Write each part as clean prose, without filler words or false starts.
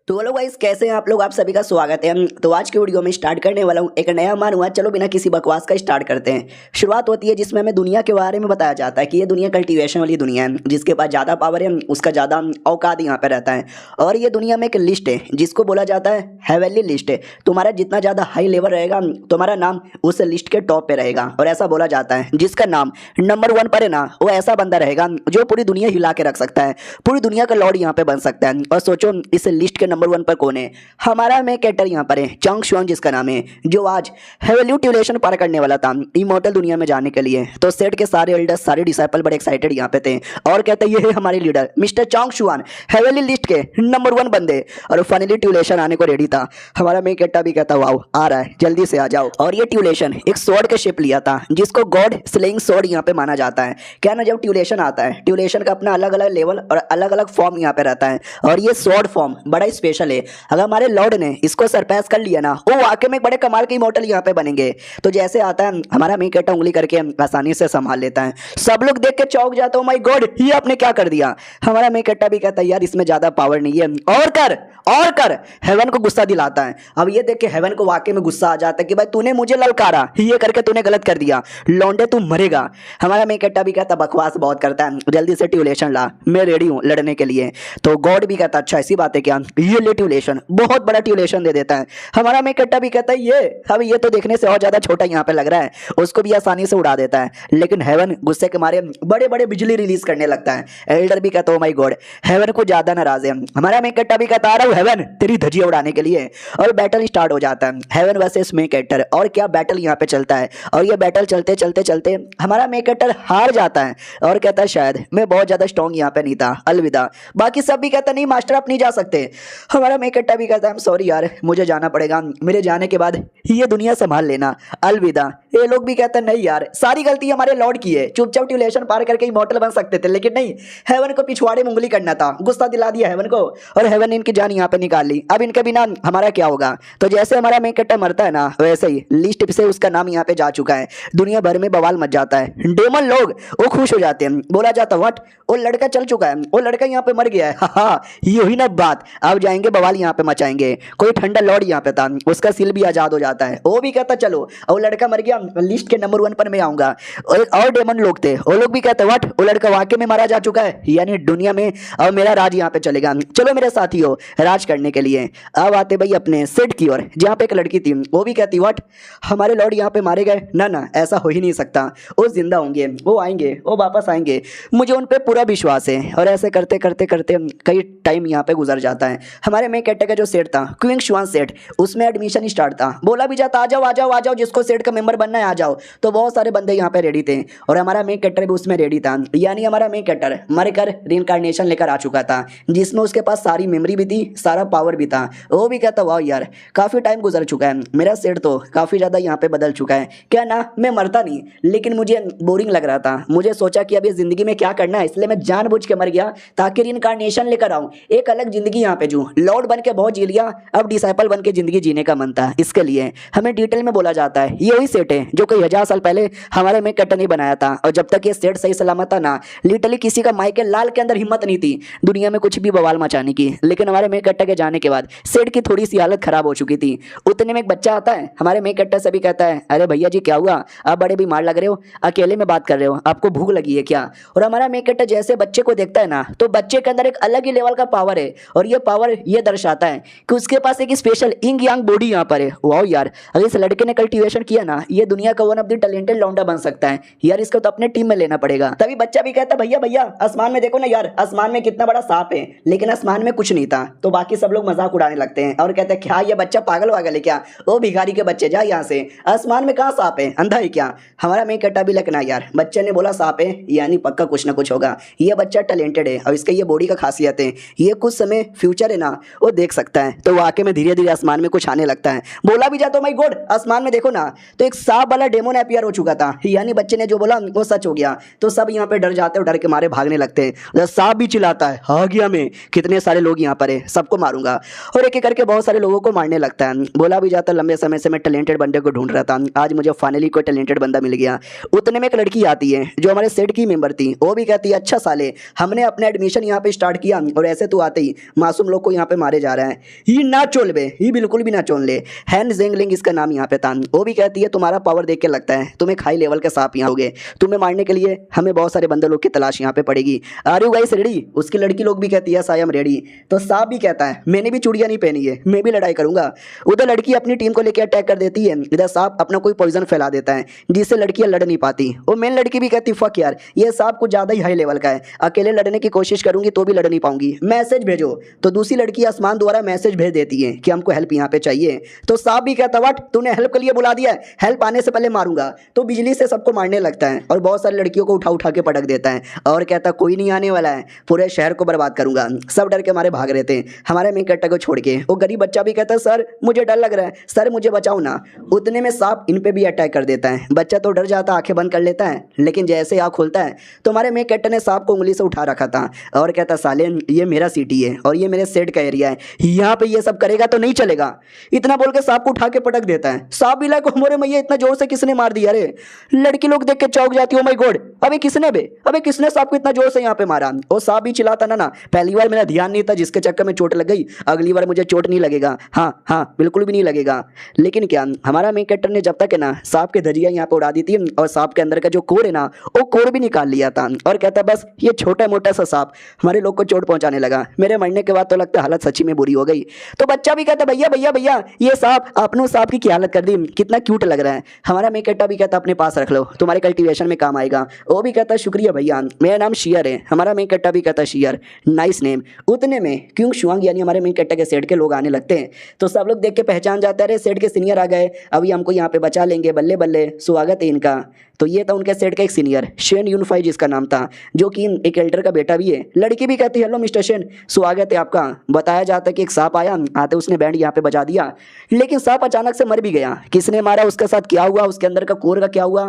तो hello guys, कैसे हैं आप लोग। आप सभी का स्वागत है। तो आज की वीडियो में स्टार्ट करने वाला हूँ एक नया मानूंगा। चलो बिना किसी बकवास का स्टार्ट करते हैं। शुरुआत होती है जिसमें हमें दुनिया के बारे में बताया जाता है कि ये दुनिया कल्टीवेशन वाली दुनिया है। जिसके पास ज़्यादा पावर है उसका ज़्यादा औकात यहाँ पे रहता है। और ये दुनिया में एक लिस्ट है जिसको बोला जाता है हेवनली लिस्ट। तुम्हारा जितना ज़्यादा हाई लेवल रहेगा तुम्हारा नाम उस लिस्ट के टॉप पे रहेगा। और ऐसा बोला जाता है जिसका नाम नंबर 1 पर है ना, वो ऐसा बंदा रहेगा जो पूरी दुनिया हिला के रख सकता है, पूरी दुनिया का लॉर्ड यहाँ पे बन सकता है। और सोचो इस लिस्ट के नंबर 1 पर कौन है। हमारा मेन कैरेक्टर यहाँ पर है चंग शुआन जिसका नाम है, जो आज हेवल्यूटिलेशन पार करने वाला था इमॉर्टल दुनिया में जाने के लिए। तो सेट के सारे एल्डर्स सारे डिसाइपल बड़े एक्साइटेड यहाँ पे थे और कहते ये है हमारे लीडर मिस्टर चंग शुआन, हेवनली लिस्ट के नंबर 1 बंदे। और फाइनली ट्यूलेशन आने को रेडी था। हमारा मेन कैरेक्टर भी कहता वाओ आ रहा है, जल्दी से आ जाओ। और ये ट्यूलेशन एक स्वॉर्ड के शेप लिया था जिसको गॉड स्लेइंग स्वॉर्ड यहाँ पे माना जाता है। क्या ना, जब ट्यूलेशन आता है ट्यूलेशन का अपना अलग अलग लेवल और अलग अलग फॉर्म यहाँ पे रहता है। और ये स्वॉर्ड फॉर्म बड़ा स्पेशल है। अगर हमारे लॉर्ड ने इसको सरपास कर लिया ना, वो वाकई में बड़े कमाल के इमॉर्टल यहाँ पे बनेंगे। तो जैसे आता है हमारा मेन कैरेक्टर उंगली करके आसानी से संभाल लेता है। सब लोग देख के चौंक जाते हो, माय गॉड ये आपने क्या कर दिया। हमारा मेन कैरेक्टर भी कहता है यार इसमें ज्यादा पावर नहीं है, और कर हेवन को गुस्सा दिलाता है। अब ये देख के हेवन को वाकई में गुस्सा आ जाता है कि भाई तूने मुझे ललकारा, ये करके तूने गलत कर दिया, लौंडे तू मरेगा। हमारा मेन कैरेक्टर भी कहता बकवास बहुत करता है, जल्दी से ट्यूलेशन ला, मैं रेडी हूँ लड़ने के लिए। तो गॉड भी कहता अच्छा ऐसी बात है क्या, ये ले ट्यूलेशन, बहुत बड़ा ट्यूलेशन दे देता है। हमारा मेन कैरेक्टर भी कहता है ये तो देखने से और ज्यादा छोटा यहाँ पे लग रहा है, उसको भी आसानी से उड़ा देता है। लेकिन हेवन गुस्से के मारे बड़े बड़े बिजली रिलीज करने लगता है। एल्डर भी कहता है माय गॉड हेवन को ज्यादा नाराज है। हमारा मेन कैरेक्टर भी कहता आ रहा हूँ हेवन तेरी धजिया उड़ाने के लिए। और बैटल स्टार्ट हो जाता है हेवन वर्सेस मेन कैरेक्टर। और क्या बैटल यहाँ पे चलता है। और ये बैटल चलते चलते चलते हमारा मेन कैरेक्टर हार जाता है और कहता है शायद मैं बहुत ज्यादा स्ट्रॉन्ग यहाँ पे नहीं था, अलविदा। बाकी सब भी कहता नहीं मास्टर आप नहीं जा सकते। हमारा मेन कैरेक्टर भी कहता है सॉरी यार मुझे जाना पड़ेगा, मेरे जाने के बाद ये दुनिया संभाल लेना, अलविदा। ये लोग भी कहते हैं नहीं यार सारी गलती हमारे लॉर्ड की है, चुपचाप ट्यूलेशन पार करके इमॉर्टल बन सकते थे, लेकिन नहीं, हेवन को पिछवाड़े में उंगली करना था, गुस्सा दिला दिया हेवन को और हेवन ने इनकी जान यहाँ पे निकाल ली। अब इनके बिना हमारा क्या होगा। तो जैसे हमारा मेन कैरेक्टर मरता है ना, वैसे ही लिस्ट से उसका नाम यहाँ पे जा चुका है। दुनिया भर में बवाल मच जाता है, डेमन लोग वो खुश हो जाते हैं, बोला जाता व्हाट वो लड़का चल चुका है, वो लड़का यहाँ पे मर गया है, हाँ ये हुई ना बात। अब जाएंगे बवाल यहाँ पे मचाएंगे। कोई ठंडा लॉर्ड यहाँ पे था, उसका सिल भी आजाद हो जाता है, वो भी कहता चलो वो लड़का मर गया, लिस्ट के नंबर 1 पर मैं आऊंगा। और डेमन लोग थे, वो लोग भी कहते व्हाट वो लड़का वाकई में मारा जा चुका है, यानी दुनिया में अब मेरा राज यहाँ पे चलेगा, चलो मेरे साथी हो राज करने के लिए। अब आते भाई अपने सेट की ओर जहाँ पे एक लड़की थी, वो भी कहती व्हाट हमारे लॉर्ड यहाँ पे मारे गए, ना ऐसा हो ही नहीं सकता, वो जिंदा होंगे, वो आएंगे, वो वापस आएंगे, मुझे उन पर पूरा विश्वास है। और ऐसे करते करते करते कई टाइम यहाँ पे गुजर जाता है। हमारे मेन कैरेक्टर का जो सेट था क्विंग शुआन सेट, उसमें एडमिशन स्टार्ट था, बोला भी जाता आ जाओ आ जाओ आ जाओ, जिसको सेट का मेंबर बनना है आ जाओ। तो बहुत सारे बंदे यहाँ पे रेडी थे और हमारा मेन कैरेक्टर भी उसमें रेडी था। यानी हमारा मेन कैरेक्टर मरकर रिइंकार्नेशन लेकर आ चुका था, जिसमें उसके पास सारी मेमोरी भी थी, सारा पावर भी था। वो भी कहता वाह यार काफी टाइम गुजर चुका है, मेरा सेट तो काफी ज्यादा यहाँ पे बदल चुका है। क्या ना मैं मरता नहीं, लेकिन मुझे बोरिंग लग रहा था, मुझे सोचा कि अब इस जिंदगी में क्या करना है, इसलिए मैं जानबूझ के मर गया ताकि रिइंकार्नेशन लेकर आऊं, एक अलग जिंदगी यहाँ पे जूं। लॉर्ड बन के बहुत जी लिया, अब डिसाइपल बन के जिंदगी जीने का मन था। इसके लिए हमें डिटेल में बोला जाता है ये वही सेट है जो कई 1000 साल पहले हमारे मेन कैरेक्टर ने बनाया था। और जब तक ये सेट सही सलामत था ना, लिटरली किसी का माइकल लाल के अंदर हिम्मत नहीं थी दुनिया में कुछ भी बवाल मचाने की। लेकिन हमारे मेन कैरेक्टर के जाने के बाद सेट की थोड़ी सी हालत खराब हो चुकी थी। उतने में एक बच्चा आता है, हमारे मेन कैरेक्टर से भी कहता है अरे भैया जी क्या हुआ, आप बड़े बीमार लग रहे हो, अकेले में बात कर रहे हो, आपको भूख लगी है क्या। और हमारा मेन कैरेक्टर जैसे बच्चे को देखता है ना, तो बच्चे के अंदर एक अलग ही लेवल का पावर है। और ये पावर ये दर्शाता है कि उसके पास एक स्पेशल इंग यांग बॉडी यहाँ पर है। वाओ यार अगर इस लड़के ने कल्टीवेशन किया ना, ये दुनिया का वन ऑफ द टैलेंटेड लौंडा बन सकता है यार, इसको तो अपने टीम में लेना पड़ेगा। तभी बच्चा भी कहता भैया भैया आसमान में देखो ना यार, आसमान में कितना बड़ा सांप है, लेकिन आसमान में कुछ नहीं था। तो बाकी सब लोग मजाक उड़ाने लगते हैं और कहते हैं क्या ये बच्चा पागल वागल है क्या, ओ भिखारी के बच्चे जा यहाँ से, आसमान में कहाँ सांप है, अंधा है क्या। हमारा मेन कैरेक्टर भी लगना यार, बच्चे ने बोला सांप है यानी पक्का कुछ ना कुछ होगा, ये बच्चा टैलेंटेड है और इसके ये बॉडी का खासियत है, ये कुछ समय फ्यूचर है ना वो देख सकता है। तो वाकई में धीरे धीरे आसमान में कुछ आने लगता है, बोला भी जाता माय गॉड आसमान में देखो ना, तो एक सांप सांप वाला डेमोन अपीयर हो चुका था, यानी बच्चे ने जो बोला वो सच हो गया। तो सब यहाँ पे डर जाते हैं, डर के मारे भागने लगते हैं। सांप भी चिल्लाता है, आ गया मैं, कितने सारे लोग यहाँ पर है, सबको मारूंगा। और एक एक करके बहुत सारे लोगों को मारने लगता है। बोला भी जाता, लंबे समय से मैं टैलेंटेड बंदे को ढूंढ रहा था, आज मुझे फाइनली कोई टैलेंटेड बंदा मिल गया। उतने में एक लड़की आती है जो हमारे सेट की मेंबर थी, वो भी कहती है, अच्छा साले, हमने अपना एडमिशन यहाँ पे स्टार्ट किया और ऐसे तू आते ही मासूम लोग को यहाँ पे मारे जा रहा है, ये ना चोल बे, ये बिल्कुल भी ना चोल ले। हैन जेंगलिंग इसका नाम यहाँ पे था। वो भी कहती है, तुम्हारा पावर देख के लगता है तुम एक हाई लेवल के सांप यहाँ हो गए, तुम्हें मारने के लिए हमें बहुत सारे बंदे लोग की तलाश यहाँ पे पड़ेगी। Are you guys ready? उसकी लड़की लोग भी कहती है, आई एम रेडी। तो सांप भी कहता है, मैंने भी चूड़ियां नहीं पहनी है, मैं भी लड़ाई करूंगा। उधर लड़की अपनी टीम को लेकर अटैक कर देती है, इधर सांप अपना कोई पॉइजन फैला देता है जिससे लड़कियां लड़ नहीं पाती। वो मेन लड़की भी कहती, फक यार, ये सांप कुछ ज्यादा ही हाई लेवल का है, अकेले लड़ने की कोशिश करूंगी तो भी लड़ नहीं पाऊंगी, मैसेज भेजो। तो दूसरी लड़की आसमान द्वारा मैसेज भेज देती है कि हमको हेल्प यहाँ पे चाहिए। तो सांप भी कहता, व्हाट, तूने हेल्प के लिए बुला दिया है, हेल्प आने से पहले मारूंगा। तो बिजली से सबको मारने लगता है और बहुत सारी लड़कियों को उठा उठा के पटक देता है और कहता, कोई नहीं आने वाला है, पूरे शहर को बर्बाद करूंगा। सब डर के मारे भाग रहे थे हमारे मेन कैरेक्टर को छोड़ के। वो गरीब बच्चा भी कहता है, सर मुझे डर लग रहा है, सर मुझे बचाओ ना। उतने में सांप इन पे भी अटैक कर देता है। बच्चा तो डर जाता, आंखें बंद कर लेता है, लेकिन जैसे आँख खोलता है तो हमारे मेन कैरेक्टर ने सांप को उंगली से उठा रखा था और कहता, साले ये मेरा सिटी है और ये मेरे सेट का एरिया है, यहाँ पे ये सब करेगा तो नहीं चलेगा। इतना बोल के सांप को उठा के पटक देता है। सांप भी लाइक, मोरे मैया इतना जोर से किसने मार दिया रे? लड़की लोग देख के चौंक जाती है, ओ माय गॉड, अबे किसने बे, अबे किसने सांप को इतना जोर से यहाँ पे मारा? और सांप भी चिल्लाता ना, पहली बार मेरा ध्यान नहीं था जिसके चक्कर में चोट लग गई, अगली बार मुझे चोट नहीं लगेगा। हाँ हाँ, बिल्कुल भी नहीं लगेगा। लेकिन क्या हमारा मेन कैरेक्टर ने जब तक है ना सांप के धजिया यहाँ पे उड़ा दी थी और सांप के अंदर का जो कोर है ना वो कोर भी निकाल लिया था और कहता, बस ये छोटा मोटा सा सांप हमारे लोग को चोट पहुंचाने लगा, मेरे मरने के बाद तो लगता है हालत सच्ची में बुरी हो गई। तो बच्चा भी कहता, भैया भैया भैया, ये सांप, आपने सांप की क्या हालत कर दी, कितना क्यूट लग रहा है। हमारा मेन कैरेक्टर भी कहता, अपने पास रख लो, तुम्हारे कल्टीवेशन में काम आएगा। वो भी कहता, शुक्रिया भैया, मेरा नाम शियर है। हमारा मेन कैरेक्टर भी कहता, शियर, नाइस नेम। उतने में क्यों शुआंग यानी हमारे मेन कैरेक्टर के सेट के लोग आने लगते हैं। तो सब लोग देख के पहचान जाते हैं, अरे सेट के सीनियर आ गए, अभी हमको यहाँ पे बचा लेंगे, बल्ले बल्ले, स्वागत है इनका। तो ये था उनके सेट का एक सीनियर, शेन यूनिफाई जिसका नाम था, जो कि एक एल्डर का बेटा भी है। लड़की भी कहती है, हेलो मिस्टर शेन, स्वागत है आपका। बताया जाता है कि एक सांप आया, आते उसने बैंड यहाँ पे बजा दिया, लेकिन सांप अचानक से मर भी गया। किसने मारा, उसके साथ क्या हुआ, उसके अंदर का कोर का क्या हुआ,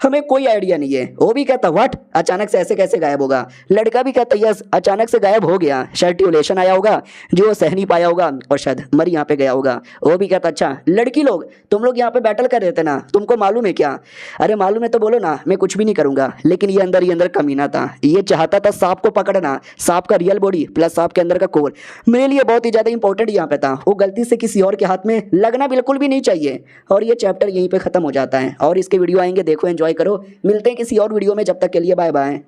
हमें कोई आइडिया नहीं है। वो भी कहता, व्हाट, अचानक से ऐसे कैसे गायब होगा? लड़का भी कहता, यस, अचानक से गायब हो गया, शायद ट्यूलेशन आया होगा जो सह नहीं पाया होगा और शायद मर यहाँ पे गया होगा। वो भी कहता, अच्छा लड़की लोग, तुम लोग यहाँ पे बैटल कर रहे थे ना, तुमको मालूम है क्या? अरे मालूम है तो बोलो ना, मैं कुछ भी नहीं करूंगा। लेकिन ये अंदर कमीना था, ये चाहता था सांप को पकड़ना, सांप का रियल बॉडी प्लस सांप के अंदर का कोर मेरे लिए बहुत ही ज्यादा इंपॉर्टेंट यहाँ पे था। वो गलती से किसी और के हाथ में लगना बिल्कुल भी नहीं चाहिए। और ये चैप्टर यहीं पे खत्म हो जाता है और इसके वीडियो आएंगे, देखो एंजॉय करो। मिलते हैं किसी और वीडियो में, जब तक के लिए बाय बाय।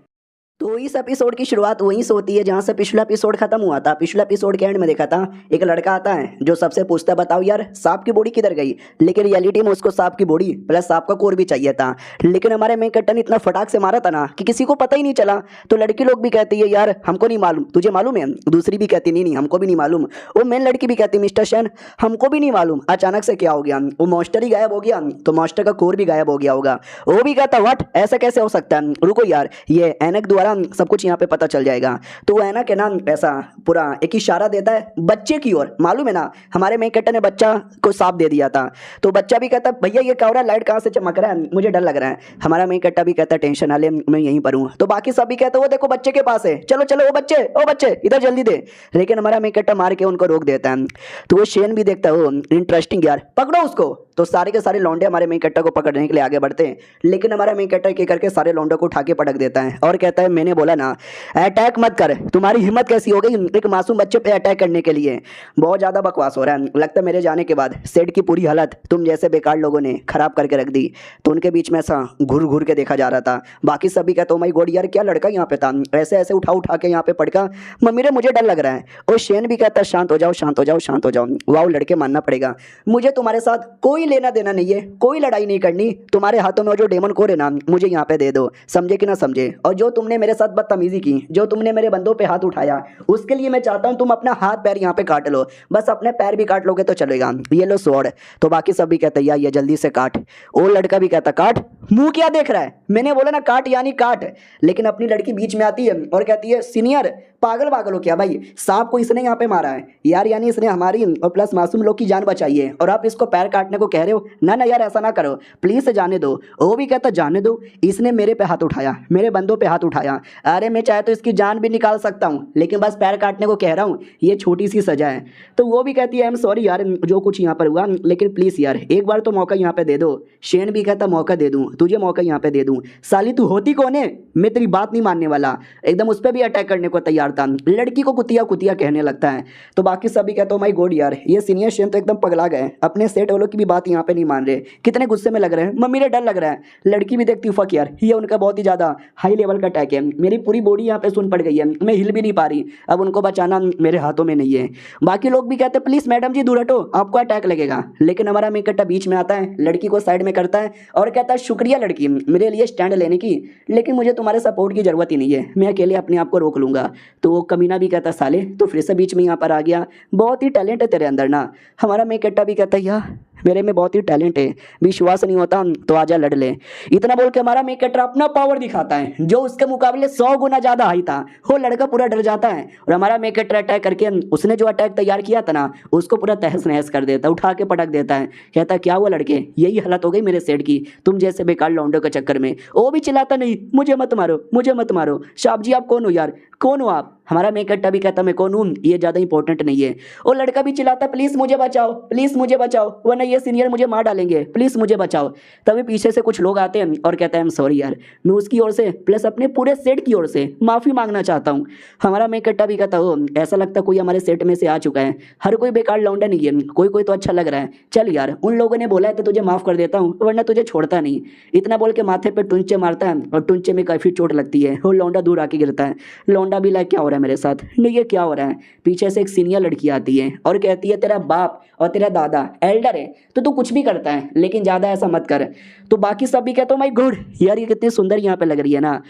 तो इस एपिसोड की शुरुआत वहीं से होती है जहाँ से पिछला एपिसोड खत्म हुआ था। पिछला एपिसोड के एंड में देखा था, एक लड़का आता है जो सबसे पूछता है, बताओ यार सांप की बॉडी किधर गई? लेकिन रियलिटी में उसको सांप की बॉडी प्लस सांप का कोर भी चाहिए था। लेकिन हमारे मेन कैरेक्टर ने इतना फटाक से मारा था ना कि किसी को पता ही नहीं चला। तो लड़की लोग भी कहती है, यार हमको नहीं मालूम, तुझे मालूम है? दूसरी भी कहती, नहीं हमको भी नहीं मालूम। वो मेन लड़की भी कहती, मिस्टर शेन हमको भी नहीं मालूम, अचानक से क्या हो गया, वो मॉन्स्टर ही गायब हो गया, तो मॉन्स्टर का कोर भी गायब हो गया होगा। वो भी कहता, व्हाट, ऐसा कैसे हो सकता है? रुको यार, ये ऐनक द्वारा सब कुछ यहाँ पे पता चल जाएगा। तो वो ऐनक है ना, ऐसा पूरा एक इशारा देता है बच्चे की ओर, मालूम है ना, हमारे मेन कैरेक्टर ने बच्चा को सांप दे दिया था। तो बच्चा भी कहता, भैया ये क्या हो रहा है, लाइट कहाँ से चमक रहा है, मुझे डर लग रहा है। हमारा मेन कैरेक्टर भी कहता, टेंशन वाले, मैं यहीं पर हूँ। तो बाकी सब भी कहते, वो देखो बच्चे के पास है, चलो चलो, वो बच्चे इधर जल्दी दे। लेकिन हमारा मेन कैरेक्टर मार के उनको रोक देता है। तो वो शेन भी देखता है, इंटरेस्टिंग यार, पकड़ो उसको। तो सारे के सारे लौंडे हमारे मेन कैरेक्टर को पकड़ने के लिए आगे बढ़ते हैं, लेकिन हमारा मेन कैरेक्टर के करके सारे लौंडों को उठा के पटक देता है और कहता है, मैंने बोला ना अटैक मत कर, तुम्हारी हिम्मत कैसी हो गई एक मासूम बच्चे पे अटैक करने के लिए? बहुत ज्यादा बकवास हो रहा है। लगता है मेरे जाने के बाद सेट की पूरी हालत तुम जैसे बेकार लोगों ने खराब करके रख दी। तो उनके बीच में ऐसा घूर घूर के देखा जा रहा था। बाकी सभी कहते, ओ माय गॉड यार, क्या लड़का यहाँ पे था, ऐसे ऐसे उठा के यहाँ पे पटका, मम्मी रे मुझे डर लग रहा है। और शेन भी कहता, शांत हो जाओ शांत हो जाओ शांत हो जाओ, वाओ लड़के मानना पड़ेगा, मुझे तुम्हारे साथ कोई लेना देना नहीं है, कोई लड़ाई नहीं करनी। तुम्हारे हाथों में जो डेमन कोर है ना, मुझे यहाँ पे दे दो, समझे कि ना समझे। और जो तुमने मेरे साथ बदतमीजी की, जो तुमने मेरे बंदों पे हाथ उठाया, उसके लिए मैं चाहता हूँ तुम अपना हाथ पैर यहाँ पे काट लो, बस अपने पैर भी काट लोगे तो चलेगा, ये लो स्वॉर्ड। तो बाकी सब भी कहते, यार ये जल्दी से काट। वो लड़का भी कहता, काट, मुंह क्या देख रहा है, मैंने बोला ना काट यानी काट। लेकिन अपनी लड़की बीच में आती है और कहती है, सीनियर पागल पागल हो क्या भाई? सांप को इसने यहाँ पे मारा है यार, यानी इसने हमारी और प्लस मासूम लोग की जान बचाई है और आप इसको पैर काटने को कह रहे हो? ना ना यार, ऐसा ना करो प्लीज, जाने दो। वो भी कहता जाने दो, इसने मेरे पे हाथ उठाया, मेरे बंदों पे हाथ उठाया। अरे मैं चाहे तो इसकी जान भी निकाल सकता हूँ, लेकिन बस पैर काटने को कह रहा हूँ, ये छोटी सी सजा है। तो वो भी कहती है आई एम सॉरी यार जो कुछ यहाँ पर हुआ, लेकिन प्लीज यार एक बार तो मौका यहाँ पे दे दो। शेन भी कहता मौका दे दूँ तुझे, मौका यहाँ पे दे दूँ। साली तू होती कौन है? मैं तेरी बात नहीं मानने वाला। एकदम उस पर भी अटैक करने को तैयार था, लड़की को कुतिया कुतिया कहने लगता है। तो बाकी सभी कहते हो माई गॉड यार, ये सीनियर शेन तो एकदम पगला गए, अपने सेट वालों की भी बात यहाँ पे नहीं मान रहे, कितने गुस्से में लग रहे हैं। मम्मी ने डर लग रहा है। लड़की भी देखती फक यार, ये उनका बहुत ही ज़्यादा हाई लेवल का अटैक है, मेरी पूरी बॉडी यहाँ पे सुन पड़ गई है, मैं हिल भी नहीं पा रही, अब उनको बचाना मेरे हाथों में नहीं है। बाकी लोग भी कहते हैं प्लीज़ मैडम जी दूर हटो, आपको अटैक लगेगा। लेकिन हमारा मेकट्टा बीच में आता है, लड़की को साइड में करता है और कहता है शुक्रिया लड़की मेरे लिए स्टैंड लेने की, लेकिन मुझे तुम्हारे सपोर्ट की ज़रूरत ही नहीं है, मैं अकेले अपने आप को रोक लूँगा। तो वो कमीना भी कहता साले तो फिर से बीच में यहाँ पर आ गया, बहुत ही टैलेंट है तेरे अंदर ना। हमारा मेकट्टा भी कहता है यार मेरे में बहुत ही टैलेंट है, विश्वास नहीं होता तो आजा लड़ ले। इतना बोल के हमारा मेकट्टा अपना पावर दिखाता है, जो उसके मुकाबले 100 गुना ज़्यादा हाई था। वो लड़का पूरा डर जाता है और हमारा मेकट्टा अटैक करके उसने जो अटैक तैयार किया था ना, उसको पूरा तहस नहस कर देता है, उठा के पटक देता है। कहता क्या हुआ लड़के, यही हालत हो गई मेरे सेट की तुम जैसे बेकार लौंडों के चक्कर में। वो भी चिल्लाता नहीं मुझे मत मारो, मुझे मत मारो। साहब जी आप कौन हो यार, कौन हो आप? हमारा मेकट्टा भी कहता मैं कौन हूँ ये ज़्यादा इंपॉर्टेंट नहीं है। वो लड़का भी चिल्लाता प्लीज़ मुझे बचाओ, प्लीज़ मुझे बचाओ, वरना ये सीनियर मुझे मार डालेंगे, प्लीज़ मुझे बचाओ। तभी पीछे से कुछ लोग आते हैं और कहते हैं I'm सॉरी यार, मैं उसकी ओर से प्लस अपने पूरे सेट की ओर से माफ़ी मांगना चाहता हूँ। हमारा मेकट्टा भी कहता हो ऐसा लगता कोई हमारे सेट में से आ चुका है, हर कोई बेकार लौंडा नहीं है, कोई कोई तो अच्छा लग रहा है। चल यार उन लोगों ने बोला है तो तुझे माफ़ कर देता हूँ, वरना तुझे छोड़ता नहीं। इतना बोल के माथे पर टुंचे मारता है और टुंचे में काफ़ी चोट लगती है, वो लौंडा दूर आके गिरता है। लौंडा भी लाइक क्या हो रहा है मेरे साथ, नहीं ये क्या हो रहा है। पीछे से एक सीनियर लड़की आती है और कहती है तेरा बाप और तेरा दादा एल्डर है तो तू कुछ भी करता है, लेकिन ज़्यादा ऐसा मत कर। तो बाकी सब भी कहते हो माय गॉड यार ये कितनी सुंदर यहाँ पे लग रही है ना।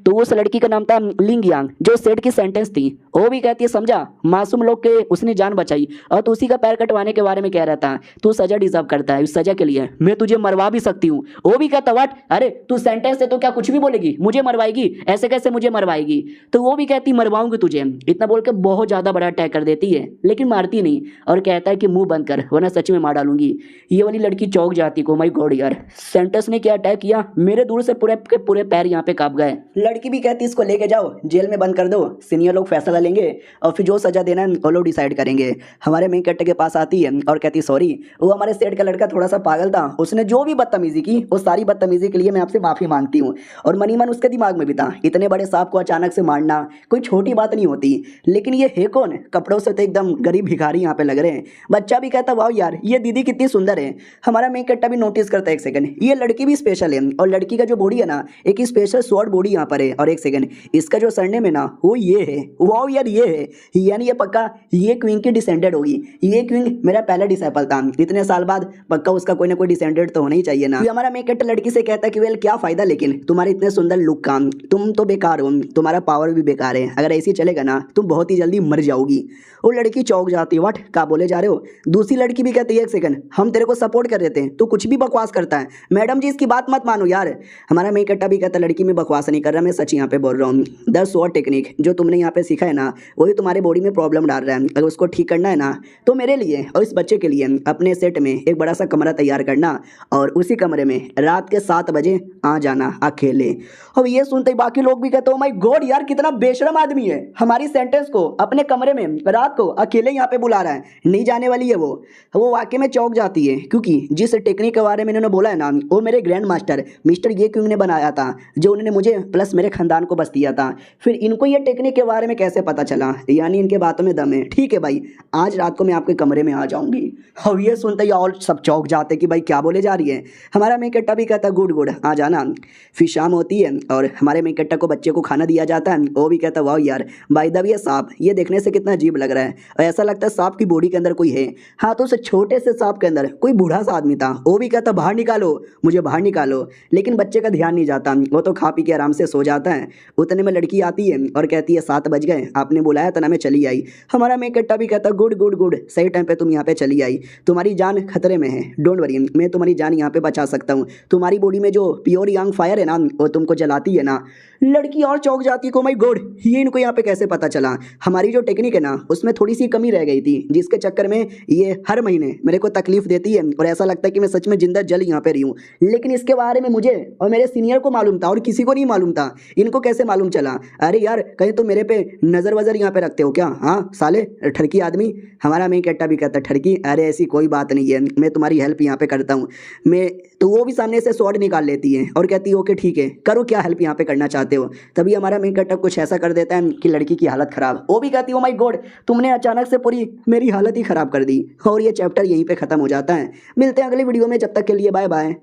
तो उस लड़की का नाम था लिंग यांग, जो सेट की सेंटेंस थी। वो भी कहती है समझा मासूम लोग के उसने जान बचाई और तू उसी का पैर कटवाने के बारे में कह रहा था, तू सजा डिजर्व करता है, इस सजा के लिए मैं तुझे मरवा भी सकती हूँ। वो भी कहता व्हाट, अरे तू सेंटेंस है तो क्या कुछ भी बोलेगी, मुझे मरवाएगी, ऐसे कैसे मुझे मरवाएगी। तो वो भी कहती मरवाऊंगी तुझे। इतना बोल के बहुत ज़्यादा बड़ा अटैक कर देती है, लेकिन मारती नहीं और कहता है कि मुंह बंद कर वरना सच में मार डालूंगी। ये वाली लड़की चौंक जाती को माय गॉड यार सेंटेंस ने क्या अटैक किया, मेरे दूर से पूरे के पूरे पैर यहाँ पे कांप गए। लड़की भी कहती इसको लेके जाओ जेल में बंद कर दो, सीनियर लोग फैसला लेंगे और फिर जो सजा देना है वो लोग डिसाइड करेंगे। हमारे मेकट्टे के पास आती है और कहती सॉरी वो हमारे सेट का लड़का थोड़ा सा पागल था, उसने जो भी बदतमीजी की वो सारी बदतमीजी के लिए मैं आपसे माफ़ी मांगती हूँ। और मनी मन उसके दिमाग में भी था इतने बड़े सांप को अचानक से मारना कोई छोटी बात नहीं होती, लेकिन ये है कौन, कपड़ों से तो एकदम गरीब भिखारी यहाँ पे लग रहे हैं। बच्चा भी कहता वाह यार ये दीदी कितनी सुंदर है। हमारा मेकट्टा भी नोटिस करता है एक सेकंड, ये लड़की भी स्पेशल है और लड़की का जो बॉडी है ना एक स्पेशल शॉर्ट बॉडी यहाँ पर है। और एक सेकंड इसका जो सरनेम है ना वो ये है, वाओ यार ये है, यानी ये पक्का ये क्वीन की डिसेंडेड होगी। ये क्वीन मेरा पहला डिसाइपल था, इतने साल बाद पक्का उसका कोई ना कोई डिसेंडेड तो होना ही चाहिए ना। हमारा मेकट्टा लड़की से कहता है कि वेल क्या फायदा, लेकिन तुम्हारे इतने सुंदर लुक का तुम तो बेकार हो, तुम्हारा पावर भी बेकार है, अगर ऐसे चलेगा ना तुम बहुत ही जल्दी मर जाओगी। वो लड़की चौंक जाती है, व्हाट क्या बोले जा रहे हो। दूसरी लड़की भी कहती है एक सेकंड हम तेरे को सपोर्ट कर देते हैं, तो कुछ भी बकवास करता है, मैडम जी इसकी बात मत मानो यार। हमारा मेकट्टा भी कहता लड़की में बकवास नहीं कर रहा, मैं सच यहाँ पे बोल रहा हूँ। द स्वॉट टेक्निक जो तुमने यहाँ पे सीखा है ना वही तुम्हारे बॉडी में प्रॉब्लम डाल रहा है, अगर उसको ठीक करना है ना तो मेरे लिए और इस बच्चे के लिए अपने सेट में एक बड़ा सा कमरा तैयार करना और उसी कमरे में रात के 7 बजे आ जाना अकेले। और ये सुनते ही बाकी लोग भी कहते हो माय गॉड यार कितना बेशरम आदमी है, हमारी सेंटेंस को अपने कमरे में रात को अकेले यहाँ पे बुला रहा है, नहीं जाने वाली है वो वाकई में चौंक जाती है, क्योंकि जिस टेक्निक के बारे में इन्होंने बोला है ना वो मेरे ग्रैंड मास्टर मिस्टर ये क्यों ने बनाया था, जो उन्होंने मुझे प्लस मेरे खानदान को बस दिया था। फिर इनको ये टेक्निक के बारे में कैसे पता चला, यानी इनके बातों में दम है। ठीक है भाई आज रात को मैं आपके कमरे में आ जाऊंगी। और ये सुनते ही और सब चौंक जाते कि भाई क्या बोले जा रही है। हमारा मेकट्टा भी कहता गुड गुड आ जाना। फिर शाम होती है और हमारे मेकट्टा को बच्चे को खाना दिया जाता है। वो भी कहता वाह यार बाय द वे सांप ये देखने से कितना अजीब लग रहा है और ऐसा लगता है सांप की बॉडी के अंदर कोई है। हाँ तो उस छोटे से सांप के अंदर कोई बूढ़ा सा आदमी था। वो भी कहता बाहर निकालो मुझे बाहर निकालो, लेकिन बच्चे का ध्यान नहीं जाता, वो तो खा पी के आराम से सो जाता है। उतने में लड़की आती है और कहती है 7 बज गए, आपने बुलाया था ना मैं चली आई। हमारा मेकट्टा भी कहता गुड गुड गुड सही टाइम पे तुम यहाँ पे चली आई, तुम्हारी जान खतरे में है, डोंट वरी मैं तुम्हारी जान यहाँ पे बचा सकता हूँ। तुम्हारी बॉडी में जो प्योर यंग फायर है ना वो तुमको जलाती है ना, लड़की और चौंक जाती है, ओ माय गॉड, ये इनको यहाँ पे कैसे पता चला। हमारी जो टेक्निक है ना उसमें थोड़ी सी कमी रह गई थी, जिसके चक्कर में ये हर महीने मेरे को तकलीफ देती है और ऐसा लगता है कि मैं सच में जिंदा जल यहाँ पे रही हूँ। लेकिन इसके बारे में मुझे और मेरे सीनियर को मालूम था और किसी को नहीं मालूम था। इनको कैसे मालूम चला? अरे यार, कहीं तो मेरे पे नजर वजर यहाँ पे रखते हो क्या? हाँ साले ठरकी आदमी। हमारा मेन कट्टा भी कहता है, ठरकी अरे ऐसी कोई बात नहीं है, मैं तुम्हारी हेल्प यहाँ पे करता हूँ। मैं तो वो भी सामने से स्वॉर्ड निकाल लेती है और कहती है ओके ठीक है, करो क्या हेल्प यहाँ पे करना चाहते हो। तभी हमारा मेन कट्टा कुछ ऐसा कर देता है कि लड़की की हालत खराब। वो भी कहती है ओ माय गॉड, तुमने अचानक से पूरी मेरी हालत ही खराब कर दी। और ये चैप्टर यहीं पे खत्म हो जाता है। मिलते हैं अगली वीडियो में, जब तक के लिए बाय बाय।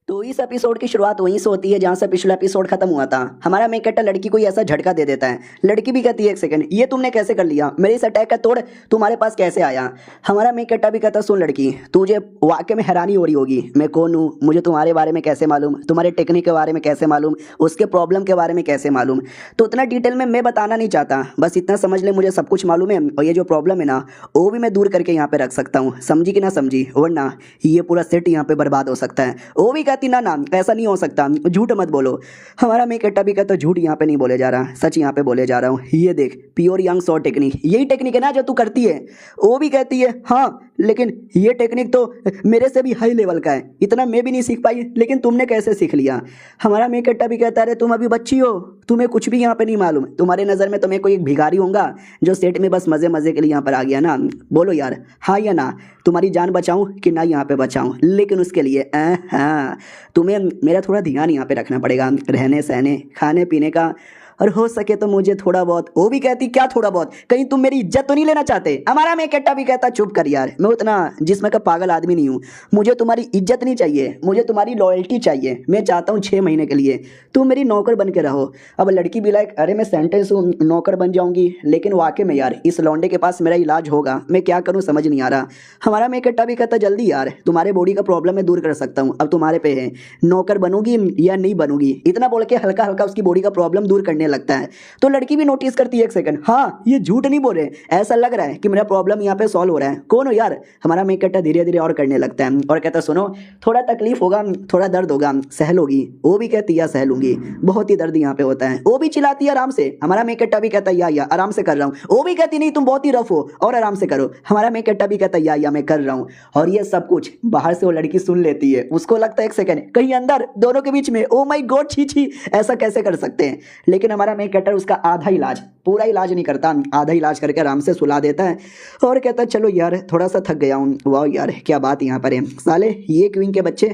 तो इस एपिसोड की शुरुआत वहीं से होती है जहां से पिछला एपिसोड खत्म हुआ था। हमारा मेन कैरेक्टर लड़की को ऐसा झटका दे देता है। लड़की भी कहती है एक सेकंड, ये तुमने कैसे कर लिया? मेरे इस अटैक का तोड़ तुम्हारे पास कैसे आया? हमारा मेन कैरेक्टर भी कहता, सुन लड़की, तुझे वाकई में हैरानी हो रही होगी, मैं कौन हूँ, मुझे तुम्हारे बारे में कैसे मालूम, तुम्हारे टेक्निक के बारे में कैसे मालूम, उसके प्रॉब्लम के बारे में कैसे मालूम। तो उतना डिटेल में मैं बताना नहीं चाहता, बस इतना समझ ले मुझे सब कुछ मालूम है और ये जो प्रॉब्लम है ना वो भी मैं दूर करके यहाँ पे रख सकता हूँ। समझी कि ना समझी? वरना ये पूरा सेट यहाँ पे बर्बाद हो सकता है। वो भी कहती ना ऐसा नहीं हो सकता, झूठ मत बोलो। हमारा मेन कैरेक्टर भी कहता, झूठ यहाँ पे नहीं बोले जा रहा, सच यहाँ पे बोले जा रहा हूँ। ये देख, प्योर यंग शॉट टेक्निक, यही टेक्निक है ना जो तू करती है? वो भी कहती है हाँ, लेकिन ये टेक्निक तो मेरे से भी हाई लेवल का है, इतना मैं भी नहीं सीख पाई, लेकिन तुमने कैसे सीख लिया? हमारा मेन कैरेक्टर भी कहता है तुम अभी बच्ची हो, तुम्हें कुछ भी यहाँ पे नहीं मालूम, तुम्हारे नज़र में तो मैं कोई एक भिखारी होऊंगा जो सेट में बस मज़े मज़े के लिए यहाँ पर आ गया ना। बोलो यार, हाँ या ना? तुम्हारी जान बचाऊं कि ना यहाँ पे बचाऊं? लेकिन उसके लिए हाँ, तुम्हें मेरा थोड़ा ध्यान यहाँ पे रखना पड़ेगा, रहने सहने खाने पीने का, और हो सके तो मुझे थोड़ा बहुत। वो भी कहती क्या थोड़ा बहुत, कहीं तुम मेरी इज्जत तो नहीं लेना चाहते? हमारा मेन कैरेक्टर भी कहता, चुप कर यार, मैं उतना जिस्म का पागल आदमी नहीं हूँ, मुझे तुम्हारी इज्जत नहीं चाहिए, मुझे तुम्हारी लॉयल्टी चाहिए। मैं चाहता हूँ 6 महीने के लिए तुम मेरी नौकर बन के रहो। अब लड़की भी लाइक, अरे मैं सेंटेंस हूँ, नौकर बन जाऊंगी, लेकिन वाकई में यार इस लौंडे के पास मेरा इलाज होगा, मैं क्या करूँ समझ नहीं आ रहा। हमारा मेन कैरेक्टर भी कहता, जल्दी यार, तुम्हारे बॉडी का प्रॉब्लम मैं दूर कर सकता हूँ, अब तुम्हारे पे है, नौकर बनूंगी या नहीं बनूंगी। इतना बोल के हल्का हल्का उसकी बॉडी का प्रॉब्लम दूर करने लगता है। तो लड़की भी नोटिस करती है एक सेकंड, हाँ ये झूठ नहीं बोल रहे, ऐसा लग रहा है कि मेरा प्रॉब्लम यहाँ पे सॉल्व हो रहा है। कौन हो यार? हमारा मेन कैरेक्टर धीरे धीरे और करने लगता है और कहता, सुनो थोड़ा तकलीफ होगा, थोड़ा दर्द होगा, सह लोगी? वो भी कहती है सह लूंगी, बहुत ही दर्द यहाँ पे होता है। वो भी चिल्लाती है आराम से। हमारा मेन कैरेक्टर भी कहता है या आराम से कर रहा हूँ। वो भी कहती नहीं तुम बहुत ही रफ हो और आराम से करो। हमारा मेन कैरेक्टर भी कहता है या मैं कर रहा हूँ। और ये सब कुछ बाहर से वो लड़की सुन लेती है, उसको लगता है एक सेकंड कहीं अंदर दोनों के बीच में, ओ माय गॉड छी छी, ऐसा कैसे कर सकते हैं। लेकिन हमारा मेन कैरेक्टर उसका आधा इलाज, पूरा इलाज नहीं करता, आधा इलाज करके आराम से सुला देता है और कहता है चलो यार थोड़ा सा थक गया हूँ। वाह यार क्या बात यहाँ पर है, साले ये क्वीन के बच्चे,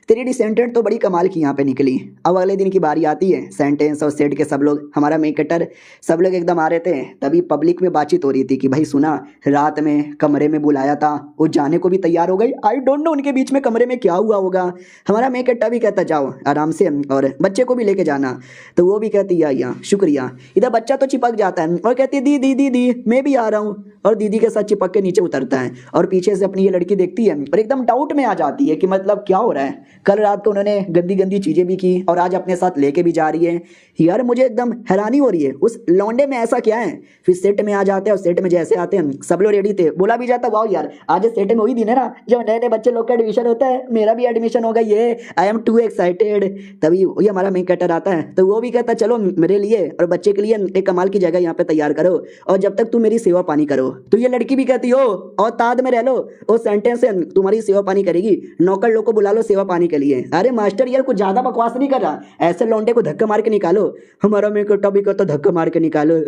तेरी डिसेंटेंट तो बड़ी कमाल की यहाँ पे निकली। अब अगले दिन की बारी आती है, सेंटेंस और सेट के सब लोग, हमारा मेन कैरेक्टर सब लोग एकदम आ रहे थे। तभी पब्लिक में बातचीत हो रही थी कि भाई सुना रात में कमरे में बुलाया था, वो जाने को भी तैयार हो गई। आई डोंट नो उनके बीच में कमरे में क्या हुआ होगा। हमारा मेन कैरेक्टर भी कहता जाओ आराम से और बच्चे को भी लेके जाना। तो वो भी कहती या शुक्रिया। इधर बच्चा तो चिपक जाता है और कहती है दी दी दी मैं भी आ रहा हूँ, और दीदी के साथ चिपक के नीचे उतरता है और पीछे से अपनी ये लड़की देखती है और एकदम डाउट में आ जाती है कि मतलब क्या हो रहा है। कल रात को उन्होंने गंदी गंदी चीजें भी की और आज अपने साथ लेके भी जा रही है। यार मुझे एकदम हैरानी हो रही है, उस लौंडे में ऐसा क्या है। फिर सेट में आ जाते हैं और सेट में जैसे आते हैं सब लोग रेडी थे, बोला भी जाता वाह यार आज सेट में वही दिन है ना जब नए नए बच्चे लोग का एडमिशन होता है, मेरा भी एडमिशन होगा, ये आई एम टू एक्साइटेड। तभी वही हमारा मेन कैरेक्टर आता है तो वो भी कहता चलो मेरे लिए और बच्चे के लिए एक कमाल की जगह यहाँ पे तैयार करो और जब तक तुम मेरी सेवा पानी करो। तो ये लड़की भी कहती हो और ताद में रह लो, वो सेंटेंस है तुम्हारी सेवा पानी करेगी, नौकर लोग को बुला लो सेवा पानी के लिए। अरे मास्टर यार कुछ ज्यादा बकवास नहीं कर रहा, ऐसे लौंडे को धक्का मार के निकालो। हमारा मेरे को टॉपिक तो धक्का मार के निकालो।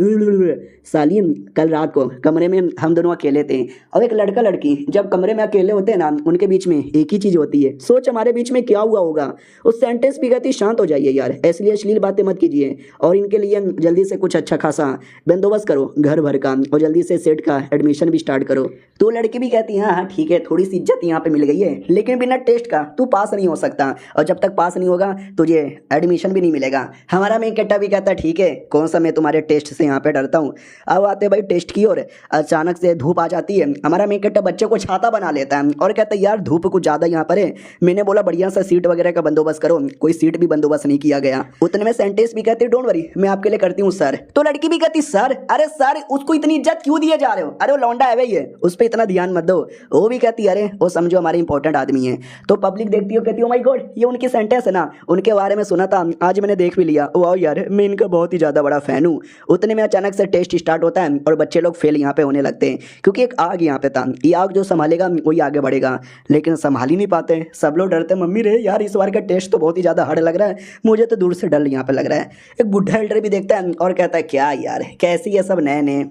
सालीन कल रात को कमरे में हम दोनों अकेले थे और एक लड़का लड़की जब कमरे में अकेले होते हैं ना उनके बीच में एक ही चीज होती है, सोच हमारे बीच में क्या हुआ होगा। उस सेंटेंस भी कहती शांत हो जाइए यार, इसलिए अश्लील बातें मत कीजिए और इनके लिए जल्दी से कुछ अच्छा खासा बंदोबस्त करो घर भर का और जल्दी से सेट का एडमिशन भी स्टार्ट करो। तो लड़की भी कहती है हाँ ठीक है, थोड़ी सी इज्जत यहाँ पे मिल गई है, लेकिन बिना टेस्ट का तू पास नहीं हो सकता और जब तक पास नहीं होगा तुझे एडमिशन भी नहीं मिलेगा। हमारा मेन कैरेक्टर भी कहता है ठीक है, कौन सा मैं तुम्हारे टेस्ट से यहाँ पे डरता हूँ। अब आते भाई टेस्ट की ओर, अचानक से धूप आ जाती है। हमारा मेन कैरेक्टर बच्चे को छाता बना लेता है और कहता है यार धूप कुछ ज़्यादा यहाँ पर है, मैंने बोला बढ़िया सा सीट वगैरह का बंदोबस्त करो, कोई सीट भी बंदोबस्त नहीं किया गया। उतने में सेंटेंस भी कहते डोंट वरी, मैं आपके लिए करती हूँ सर। तो लड़की भी कहती सर, अरे सर उसको इतनी इज्जत क्यों दिए जा रहे हो, अरे वो लौंडा है भाई है, उस पर इतना ध्यान मत दो। वो भी कहती अरे वो समझो हमारे इंपॉर्टेंट आदमी है। तो पब्लिक देखती हो कहती ओ माय गॉड, ये उनकी सेंटेंस है ना, उनके बारे में सुना था, आज मैंने देख भी लिया, वाह यार मैं इनका बहुत ही ज़्यादा बड़ा फैन हूँ। उतने में अचानक से टेस्ट स्टार्ट होता है और बच्चे लोग फेल यहाँ पे होने लगते हैं, क्योंकि एक आग यहाँ पे था, ये आग जो संभालेगा वही आगे बढ़ेगा, लेकिन संभाल ही नहीं पाते। सब लोग डरते, मम्मी रे यार इस बार का टेस्ट तो बहुत ही ज़्यादा हार्ड लग रहा है, मुझे तो दूर से डर यहाँ पे लग रहा है। एक बुढ़ा एल्डर भी देखता है और कहता है क्या यार कैसी ये सब नए नए,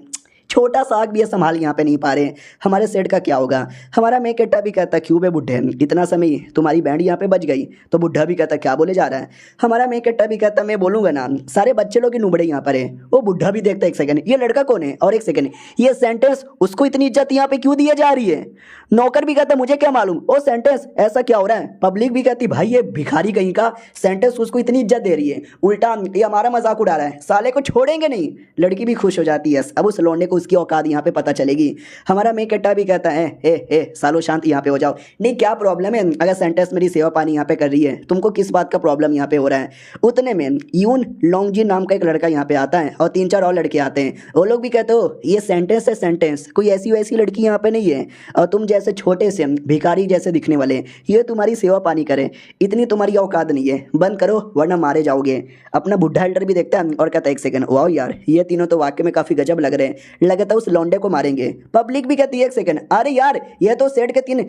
छोटा सा आग भी ये संभाल यहाँ पे नहीं पा रहे, हमारे सेट का क्या होगा। हमारा मेक कट्टा भी कहता क्यों बे बुढ़े, इतना समय तुम्हारी बैंड यहाँ पे बच गई। तो बुढ़ा भी कहता क्या बोले जा रहा है। हमारा मेक कट्टा भी कहता मैं बोलूँगा ना, सारे बच्चे लोग ही नुबड़े यहाँ पर है। वो बुढ़ा भी देखता एक सेकंड ये लड़का कौन है, और एक सेकंड ये सेंटेंस उसको इतनी इज्जत यहाँ पे क्यों दी जा रही है। नौकर भी कहता मुझे क्या मालूम वो सेंटेंस ऐसा क्या हो रहा है। पब्लिक भी कहती भाई ये भिखारी कहीं का सेंटेंस उसको इतनी इज्जत दे रही है, उल्टा ये हमारा मजाक उड़ा रहा है, साले को छोड़ेंगे नहीं। लड़की भी खुश हो जाती है, अब उस लौंडे को उसकी औकात यहाँ पे पता चलेगी। हमारा मेक कट्टा भी कहता है ए सालो शांत यहाँ पे हो जाओ, नहीं क्या प्रॉब्लम है, अगर सेंटेंस मेरी सेवा पानी यहाँ पे कर रही है, तुमको किस बात का प्रॉब्लम यहाँ पे हो रहा है। उतने में यून लोंगजी नाम का एक लड़का यहाँ पे आता है और 3-4 और लड़के आते हैं। वो लोग भी कहते हो ये सेंटेंस है सेंटेंस, कोई ऐसी वैसी लड़की यहाँ पे नहीं है, और तुम जैसे छोटे से भिखारी जैसे दिखने वाले ये तुम्हारी सेवा पानी करे, इतनी तुम्हारी औकात नहीं है, बंद करो वरना मारे जाओगे। अपना बुढ़ा एल्डर भी देखता है और कहता है एक सेकंड वाह यार ये तीनों तो वाकई में काफी गजब लग रहे हैं, लगता है उस लौंडे को मारेंगे। पब्लिक भी कहती है एक सेकंड अरे यार ये तो सेठ के 3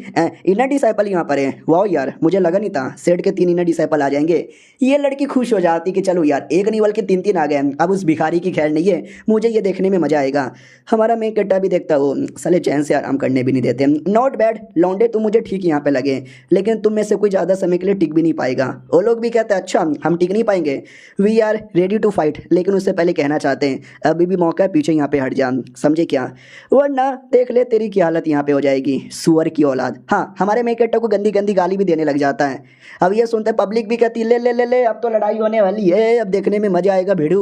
इनर डिसाइपल यहाँ पर है, वाह यार मुझे लगा नहीं था सेठ के 3 इनर डिसाइपल आ जाएंगे। ये लड़की खुश हो जाती कि चलो यार एक नहीं बल्कि 3-3 आ गए, अब उस भिखारी की खैर नहीं है, मुझे ये देखने में मजा आएगा। हमारा मेक कट्टा भी देखता हो साले चैन से आराम करने भी नहीं देते। नॉट बैड लौंडे तुम मुझे ठीक यहाँ पे लगे, लेकिन तुम में से कोई ज़्यादा समय के लिए टिक भी नहीं पाएगा। वो लोग भी कहते हैं अच्छा हम टिक नहीं पाएंगे, we are ready to fight, लेकिन उससे पहले कहना चाहते हैं अभी भी मौका है, पीछे यहाँ पे हट जा, समझे क्या, वरना देख ले तेरी की हालत यहाँ पे हो जाएगी, सुअर की औलाद। हाँ हमारे मेक कट्टा को गंदी गंदी गाली भी देने लग जाता है। अब ये सुनते पब्लिक भी कहती ले ले ले ले अब तो लड़ाई होने वाली है, अब देखने में मजा आएगा भिड़ू।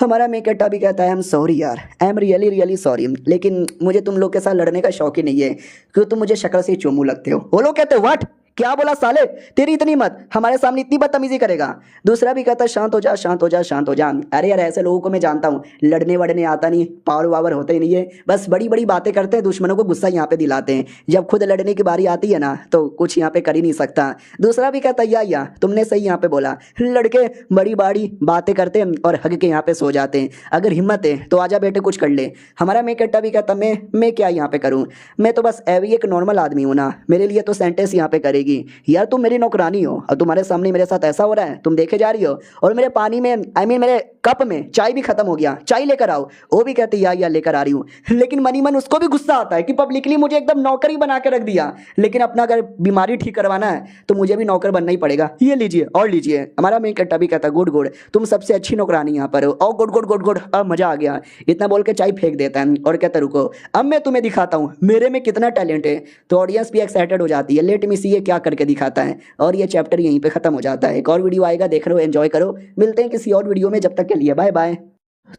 हमारा मेक कट्टा भी कहता है आई एम सॉरी यार, I am really really sorry, लेकिन मुझे तुम लोग के साथ लड़ने का शौक ही नहीं है, क्योंकि तुम मुझे शक्ल से ही चोमू लगते हो। वो लोग कहते हो व्हाट क्या बोला साले, तेरी इतनी मत, हमारे सामने इतनी बदतमीजी करेगा। दूसरा भी कहता शांत हो जा शांत हो जा शांत हो जा। अरे यार ऐसे लोगों को मैं जानता हूँ, लड़ने वड़ने आता नहीं, पावर वावर होते ही नहीं है, बस बड़ी बड़ी बातें करते हैं, दुश्मनों को गुस्सा यहाँ पे दिलाते हैं, जब खुद लड़ने की बारी आती है ना तो कुछ यहाँ पे कर ही नहीं सकता। दूसरा भी कहता या तुमने सही यहाँ पे बोला, लड़के बड़ी बड़ी बातें करते हैं और हग के यहाँ पे सो जाते हैं, अगर हिम्मत है तो आजा बेटे कुछ कर ले। हमारा मेक कट्टा भी कहता मैं क्या यहाँ पे करूँ, मैं तो बस एवी एक नॉर्मल आदमी हूँ ना, मेरे लिए तो सेंटेंस यहाँ पे करेगी। यार तुम मेरी नौकरानी हो और तुम्हारे सामने मेरे साथ ऐसा हो रहा है, तुम देखे जा रही हो, और मेरे पानी में मेरे कप में चाय भी खत्म हो गया, चाय लेकर आओ। वो भी कहती या लेकर आ रही हूँ, लेकिन मनी मन उसको भी गुस्सा आता है कि पब्लिकली मुझे एकदम नौकरी बना के रख दिया, लेकिन अपना अगर बीमारी ठीक करवाना है तो मुझे भी नौकर बनना ही पड़ेगा, ये लीजिए और लीजिए। हमारा मेक कट्टा भी कहता गुड गुड तुम सबसे अच्छी नौकरानी यहाँ पर हो, और गुड गुड गुड गुड अब मजा आ गया। इतना बोल के चाय फेंक देता है और कहता रुको अब मैं तुम्हें दिखाता हूँ मेरे में कितना टैलेंट है। तो ऑडियंस भी एक्साइटेड हो जाती है, लेट मी सी ये क्या करके दिखाता है, और ये चैप्टर यहीं पे खत्म हो जाता है। एक और वीडियो आएगा, देख लो एंजॉय करो, मिलते हैं किसी और वीडियो में, जब तक के लिए बाय बाय।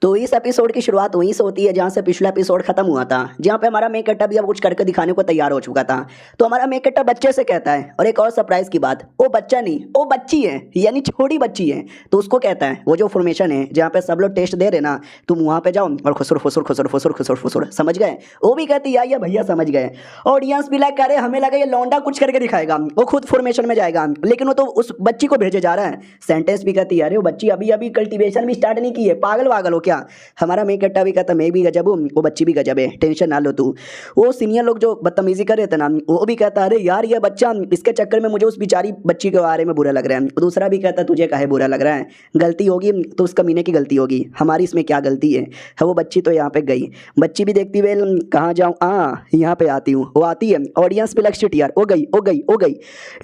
तो इस एपिसोड की शुरुआत वहीं से होती है जहाँ से पिछला एपिसोड खत्म हुआ था, जहाँ पे हमारा मेक कट्टा भी अब कुछ करके दिखाने को तैयार हो चुका था। तो हमारा मेक कट्टा बच्चे से कहता है, और एक और सरप्राइज की बात, वो बच्चा नहीं वो बच्ची है, यानी छोटी बच्ची है। तो उसको कहता है वो जो फॉर्मेशन है जहाँ पे सब लोग टेस्ट दे रहे ना, तुम वहाँ पे जाओ और खुसुर खुसुर खुसुर खुसुर खुसुर खुसुर, समझ गए। वो भी कहती या भैया समझ गए। ऑडियंस भी लाइक करे, हमें लगा ये लौंडा कुछ करके दिखाएगा, वो खुद फॉर्मेशन में जाएगा, लेकिन वो तो उस बच्ची को भेजे जा रहा है। सेंटेंस भी कहती है अरे वो बच्ची अभी अभी कल्टिवेशन भी स्टार्ट नहीं की है, पागल वागल हो क्या। हमारा मेक कट्टा भी कहता मैं भी गजब हूँ, वो बच्ची भी गजब है, टेंशन ना लो तू। वो सीनियर लोग जो बदतमीजी कर रहे थे ना, वो भी कहता अरे यार ये बच्चा, इसके चक्कर में मुझे उस बेचारी बच्ची के बारे में बुरा लग रहा है। दूसरा भी कहता तुझे काहे बुरा लग रहा है, गलती होगी तो उस कमीने की गलती होगी, हमारी इसमें क्या गलती है। वो बच्ची तो यहाँ पे गई, बच्ची भी देखती वेल कहाँ जाऊँ, यहाँ पे आती हूँ, वो आती है। ऑडियंस भी लक्ष्य यार हो गई हो गई हो गई,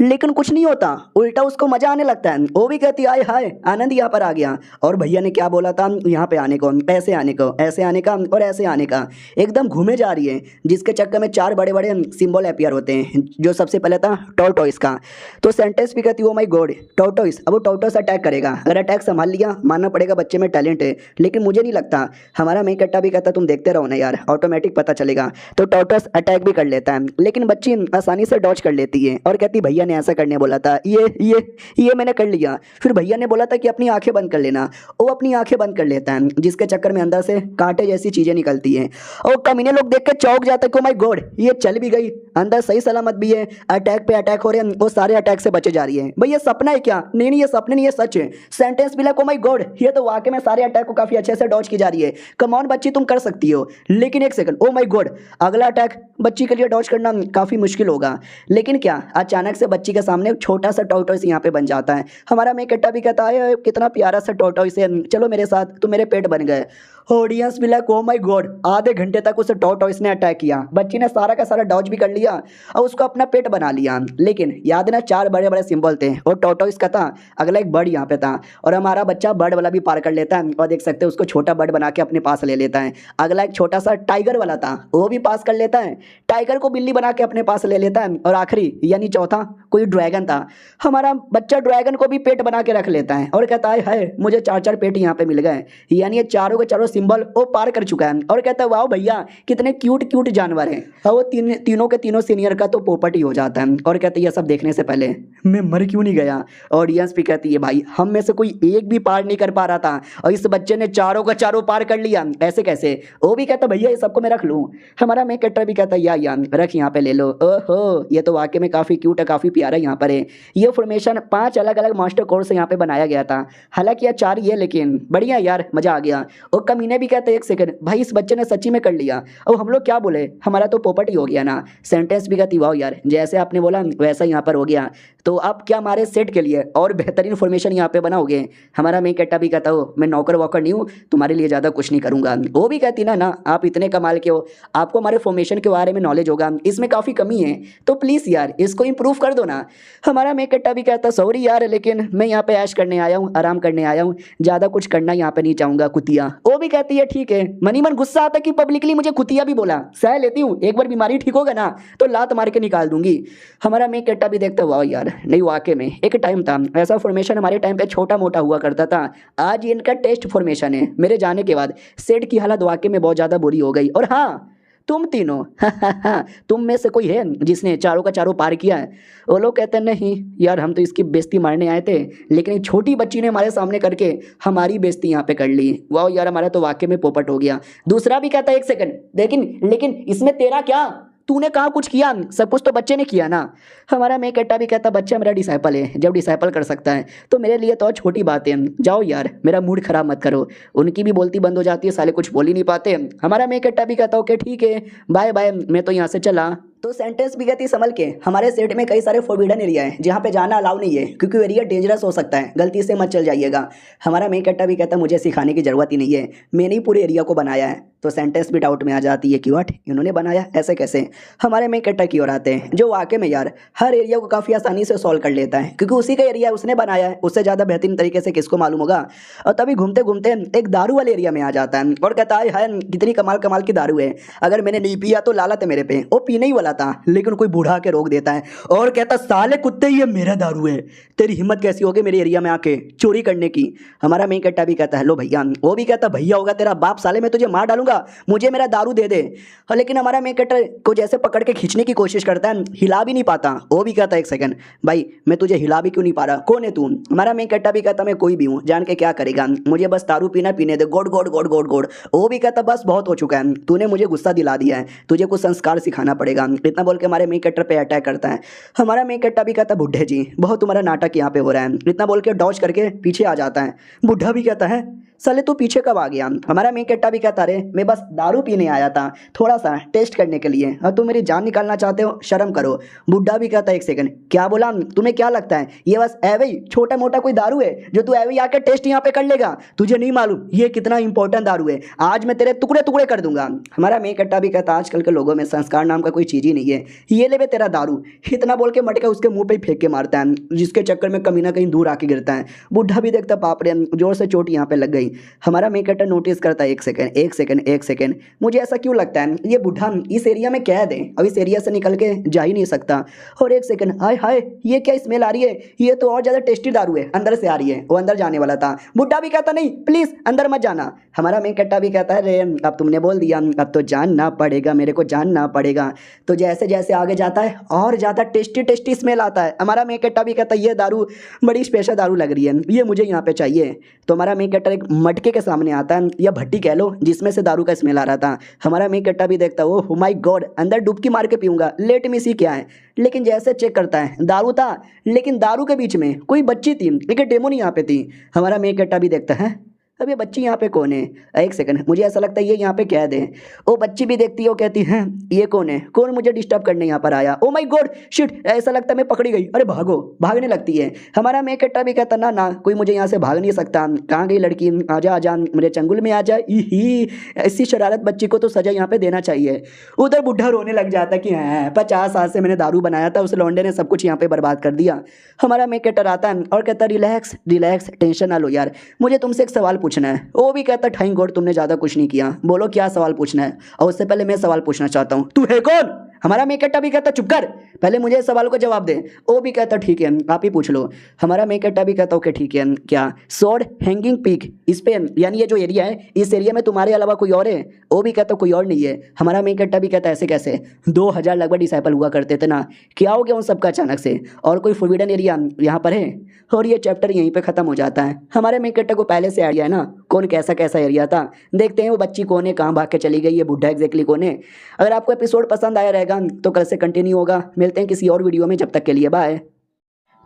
लेकिन कुछ नहीं होता, उल्टा उसको मजा आने लगता है। वो भी कहती आए हाय आनंद यहाँ पर आ गया, और भैया ने क्या बोला था यहाँ पे आने को, ऐसे आने को, ऐसे आने का और ऐसे आने का, एकदम घूमे जा रही है, जिसके चक्कर में 4 बड़े बड़े सिंबल अपीयर होते हैं। जो सबसे पहले था टॉर्टोइस का, तो सेंटेंस भी कहती है ओ माय गॉड टॉर्टोइस। अब वो टॉर्टोइस अटैक करेगा, अगर अटैक संभाल लिया मानना पड़ेगा बच्चे में टैलेंट है, लेकिन मुझे नहीं लगता। हमारा मेन कट्टा भी कहता तुम देखते रहो ना यार, ऑटोमेटिक पता चलेगा। तो टॉर्टोइस अटैक भी कर लेता है, लेकिन बच्ची आसानी से डॉज कर लेती है और कहती भैया ने ऐसा करने बोला था, ये मैंने कर लिया। फिर भैया ने बोला था कि अपनी आंखें बंद कर लेना, वो अपनी आंखें बंद कर लेता है, जिसके चक्कर में अंदर से कांटे जैसी चीजें निकलती हैं और कमीने लोग देख के चौंक जाते हैं, ओ माय गॉड ये चल भी गई, अंदर सही सलामत भी है, अटैक पे अटैक हो रहे हैं, वो सारे अटैक से बचे जा रही है। भाई ये सपना है क्या? नहीं ये सपने नहीं, ये सच है। सेंटेंस भी लाइक ओ माय गॉड, ये तो वाकई में सारे अटैक को काफी अच्छे से डॉज की जा रही है। कम ऑन बच्ची तुम कर सकती हो, लेकिन एक सेकंड, ओ माय गॉड अगला अटैक बच्ची के लिए डॉज करना काफी मुश्किल होगा। लेकिन क्या अचानक से बच्ची के सामने एक छोटा सा टॉर्टोइस यहाँ पे बन जाता है। हमारा मेन कट्टा भी कहता है कितना प्यारा सा टॉर्टोइस है, चलो मेरे साथ, तो मेरे पेट बन गए। ऑडियंस भी लाइक ओ माय गॉड, आधे घंटे तक उसे टॉर्टोइस ने अटैक किया, बच्ची ने सारा का सारा डॉज भी कर लिया और उसको अपना पेट बना लिया। लेकिन याद ना 4 बड़े बड़े सिंबल थे और टॉर्टोइस का था, अगला एक बर्ड यहाँ पे था और हमारा बच्चा बर्ड वाला भी पार कर लेता है और देख सकते हैं उसको छोटा बर्ड बना के अपने पास ले लेता है। अगला एक छोटा सा टाइगर वाला था, वो भी पास कर लेता है, टाइगर को बिल्ली बना के अपने पास ले लेता है और आखिरी यानी चौथा कोई ड्रैगन था, हमारा बच्चा ड्रैगन को भी पेट बना के रख लेता है और कहता है मुझे 4-4 पेट यहाँ पे मिल गए, यानी ये चारों के चारों सिंबल वो पार कर चुका है और कहता है वाह भैया कितने क्यूट क्यूट जानवर हैं। और वो तीनों के तीनों सीनियर का तो पोपट ही हो जाता है और कहते हैं ये सब देखने से पहले मैं मर क्यों नहीं गया। ऑडियंस भी कहती है भाई हम में से कोई एक भी पार नहीं कर पा रहा था और इस बच्चे ने चारों का चारों पार कर लिया, ऐसे कैसे। वो भी कहता भैया ये सबको मैं रख लूँ। हमारा मेन कैरेक्टर भी कहता है या रख यहाँ पे ले लो। ओहो ये तो वाकई में काफ़ी क्यूट है, काफ़ी प्यारा यहाँ पर है। ये फॉर्मेशन 5 अलग अलग मास्टर कोर्स यहाँ पे बनाया गया था, हालांकि यह 4 ही है, लेकिन बढ़िया यार मजा आ गया। और कमीने भी कहते एक सेकंड भाई इस बच्चे ने सच्ची में कर लिया और हम लोग क्या बोले, हमारा तो पोपट ही हो गया ना। सेंटेंस भी कहती वाह यार जैसे आपने बोला वैसा यहाँ पर हो गया, तो आप क्या हमारे सेट के लिए और बेहतरीन फॉर्मेशन यहाँ पे बनाओगे। हमारा मेन कैरेक्टर भी कहता हो मैं नौकर वॉकर नहीं हूँ, तुम्हारे लिए ज़्यादा कुछ नहीं करूँगा। वो भी कहती ना आप इतने कमाल के हो, आपको हमारे फॉर्मेशन के बारे में नॉलेज होगा, इसमें काफ़ी कमी है तो प्लीज़ यार इसको इम्प्रूव कर दो ना। हमारा मेन कैरेक्टर भी कहता सॉरी यार लेकिन मैं यहाँ पे ऐश करने आया हूँ, आराम करने आया हूँ, ज़्यादा कुछ करना यहाँ पे नहीं चाहूँगा कुतिया। वो भी कहती है ठीक है, मनी मन गुस्सा आता कि पब्लिकली मुझे कुतिया भी बोला, सह लेती हूँ, एक बार बीमारी ठीक होगा ना तो लात मार के निकाल दूंगी। हमारा मेन कैरेक्टर भी देखता वाह यार नहीं वाकई में एक टाइम था ऐसा फॉर्मेशन हमारे टाइम पे छोटा मोटा हुआ करता था, आज इनका टेस्ट फॉर्मेशन है। मेरे जाने के बाद सेट की हालत वाकई में बहुत ज़्यादा बुरी हो गई। और हाँ तुम तीनों तुम में से कोई है जिसने चारों का चारों पार किया है। वो लोग कहते हैं नहीं यार हम तो इसकी बेइज्जती मारने आए थे, लेकिन एक छोटी बच्ची ने हमारे सामने करके हमारी बेइज्जती यहाँ पे कर ली। वाह यार हमारा तो वाकई में पोपट हो गया। दूसरा भी कहता है एक सेकंड लेकिन इसमें तेरा क्या, तूने कहाँ कुछ किया, सब कुछ तो बच्चे ने किया ना। हमारा मेन कैरेक्टर भी कहता बच्चा मेरा डिसाइपल है, जब डिसाइपल कर सकता है तो मेरे लिए तो छोटी बात है, जाओ यार मेरा मूड खराब मत करो। उनकी भी बोलती बंद हो जाती है, साले कुछ बोल ही नहीं पाते। हमारा मेन कैरेक्टर भी कहता ओके ठीक है बाय बाय मैं तो यहाँ से चला। तो सेंटेंस भी कहती संभल के, हमारे सेट में कई सारे फॉरबिडन एरिया है जहाँ पे जाना अलाउ नहीं है क्योंकि वो एरिया डेंजरस हो सकता है, गलती से मत चल जाइएगा। हमारा मेन कैरेक्टर भी कहता मुझे सिखाने की जरूरत ही नहीं है, मैंने ही पूरे एरिया को बनाया है। तो सेंटेंस भी डाउट में आ जाती है कि व्हाट इन्होंने बनाया ऐसे कैसे। हमारे मेन कैरेक्टर की ओर आते हैं जो वाकई में यार हर एरिया को काफ़ी आसानी से सॉल्व कर लेता है क्योंकि उसी का एरिया उसने बनाया है, उससे ज़्यादा बेहतरीन तरीके से किसको मालूम होगा। और तभी घूमते घूमते एक दारू वाले एरिया में आ जाता है और कहता है हाय कितनी कमाल कमाल की दारू है, अगर मैंने नहीं पिया तो लालत है मेरे पे। वो पीने ही वाला था लेकिन कोई बूढ़ा के रोक देता है और कहता साले कुत्ते ये मेरा दारू है, तेरी हिम्मत कैसी होगी मेरे एरिया में आके चोरी करने की। हमारा मेन कैरेक्टर भी कहता हेलो भैया, वो भी कहता भैया होगा तेरा बाप, साले मैं तुझे मार डालूंगा, मुझे मेरा दारू दे दे। लेकिन हमारा मेन कैरेक्टर को जैसे पकड़ के खींचने की कोशिश करता है, हिला भी नहीं पाता। वो भी कहता एक सेकंड भाई मैं तुझे हिला भी क्यों नहीं पा रहा, कौन है तू। हमारा मेन कैरेक्टर भी कहता मैं कोई भी हूँ, जान के क्या करेगा, मुझे बस दारू पीना पीने दे, गोड गोड गोड गोड गोड। वो भी कहता बस बहुत हो चुका है, तूने मुझे गुस्सा दिला दिया है, तुझे कुछ संस्कार सिखाना पड़ेगा। इतना बोल के हमारे मेन कैरेक्टर पे अटैक करता है। हमारा मेन कैरेक्टर भी कहता बुढ़े जी बहुत तुम्हारा नाटक यहाँ पे हो रहा है, इतना बोल के डॉज करके पीछे आ जाता है। बुढ़ा भी कहता है साले तू पीछे कब आ गया। हमारा मेन कैरेक्टर भी कहता अरे मैं बस दारू पीने आया था थोड़ा सा टेस्ट करने के लिए, और तुम मेरी जान निकालना चाहते हो, शर्म करो। बुढ़ा भी कहता है एक सेकंड क्या बोला, तुम्हें क्या लगता है ये बस एवे ही छोटा मोटा कोई दारू है जो तू एवे ही आकर टेस्ट यहाँ पे कर लेगा, तुझे नहीं मालूम ये कितना इंपॉर्टेंट दारू है, आज मैं तेरे टुकड़े टुकड़े कर दूंगा। हमारा मेन कैरेक्टर भी कहता आजकल के लोगों में संस्कार नाम का कोई चीज ही नहीं है, ये ले तेरा दारू। इतना बोल के मटका उसके मुंह पे फेंक के मारता है जिसके चक्कर में कमीना कहीं दूर आके गिरता है। बुढ़ा भी देखता बाप रे जोर से चोट यहाँ पे लग गई। गई। हमारा मेन कैरेक्टर नोटिस करता है, एक सेकंड एक सेकंड एक सेकंड, मुझे ऐसा क्यों लगता है ये बुढ़ा इस एरिया में कैद है, अब इस एरिया से निकल के जा ही नहीं सकता। और एक सेकंड, हाय हाय ये क्या स्मेल आ रही है, ये तो और ज़्यादा टेस्टी दारू है, अंदर से आ रही है। वो अंदर जाने वाला था, बुढ़ा भी कहता नहीं प्लीज़ अंदर मत जाना। हमारा मेन कैरेक्टर भी कहता है रे अब तुमने बोल दिया, अब तो जानना पड़ेगा, मेरे को जानना पड़ेगा। तो जैसे जैसे आगे जाता है और ज़्यादा टेस्टी टेस्टी स्मेल आता है। हमारा मेन कैरेक्टर भी कहता है ये दारू बड़ी स्पेशल दारू लग रही है, ये मुझे यहाँ पे चाहिए। तो हमारा मेन कैरेक्टर एक मटके के सामने आता है, या भट्टी कह लो, जिसमें से दारू का स्मेल आ रहा था। हमारा मेन कैरेक्टर भी देखता है ओह माय गॉड, अंदर डुबकी मार के पीऊंगा, लेट मी सी क्या है। लेकिन जैसे चेक करता है दारू था, लेकिन दारू के बीच में कोई बच्ची थी, एक डेमोन यहाँ पे थी। हमारा मेन कैरेक्टर भी देखता है अब ये बच्ची यहाँ पे कौन है, एक सेकंड मुझे ऐसा लगता है ये यहाँ पे कैद है। वो बच्ची भी देखती है, वो कहती है ये कौन है, कौन मुझे डिस्टर्ब करने यहाँ पर आया, ओ माय गॉड शिट, ऐसा लगता है मैं पकड़ी गई, अरे भागो, भागने लगती है। हमारा मेन कैरेक्टर भी कहता ना ना कोई मुझे यहाँ से भाग नहीं सकता, कहाँ गई लड़की, आजा आजा मेरे चंगुल में आ जा, ही ऐसी शरारत बच्ची को तो सजा यहाँ पे देना चाहिए। उधर बुढ़ा रोने लग जाता है कि हाँ 50 साल से मैंने दारू बनाया था, उस लौंडे ने सब कुछ यहाँ पे बर्बाद कर दिया। हमारा मेन कैरेक्टर आता है और कहता रिलैक्स रिलैक्स, टेंशन ना लो यार, मुझे तुमसे एक सवाल पूछना है। वो भी कहता थैंक गॉड तुमने ज़्यादा कुछ नहीं किया, बोलो क्या सवाल पूछना है। और उससे पहले मैं सवाल पूछना चाहता हूँ, तू है कौन। हमारा मेन कैरेक्टर भी कहता चुप कर, पहले मुझे इस सवाल को जवाब दे। वो भी कहता ठीक है आप ही पूछ लो। हमारा मेन कैरेक्टर भी कहता ओके ठीक है, क्या स्वॉर्ड हैंगिंग पीक इस पे, यानी ये जो एरिया है इस एरिया में तुम्हारे अलावा कोई और है। वो भी कहता कोई और नहीं है। हमारा मेन कैरेक्टर भी कहता ऐसे कैसे, 2000 लगभग डिसाइपल हुआ करते थे ना, क्या हो गया उन सबका अचानक से, और कोई फॉरबिडन एरिया यहाँ पर है। और ये चैप्टर यहीं पे खत्म हो जाता है। हमारे मेन कैरेक्टर को पहले से आइडिया है ना कौन कैसा कैसा एरिया था। देखते हैं वो बच्ची कौन है, कहाँ भाग के चली गई, ये बुढ़ा एग्जैक्टली कौन है। अगर आपको एपिसोड पसंद आया रहेगा तो कल से कंटिन्यू होगा। मिलते हैं किसी और वीडियो में, जब तक के लिए बाय।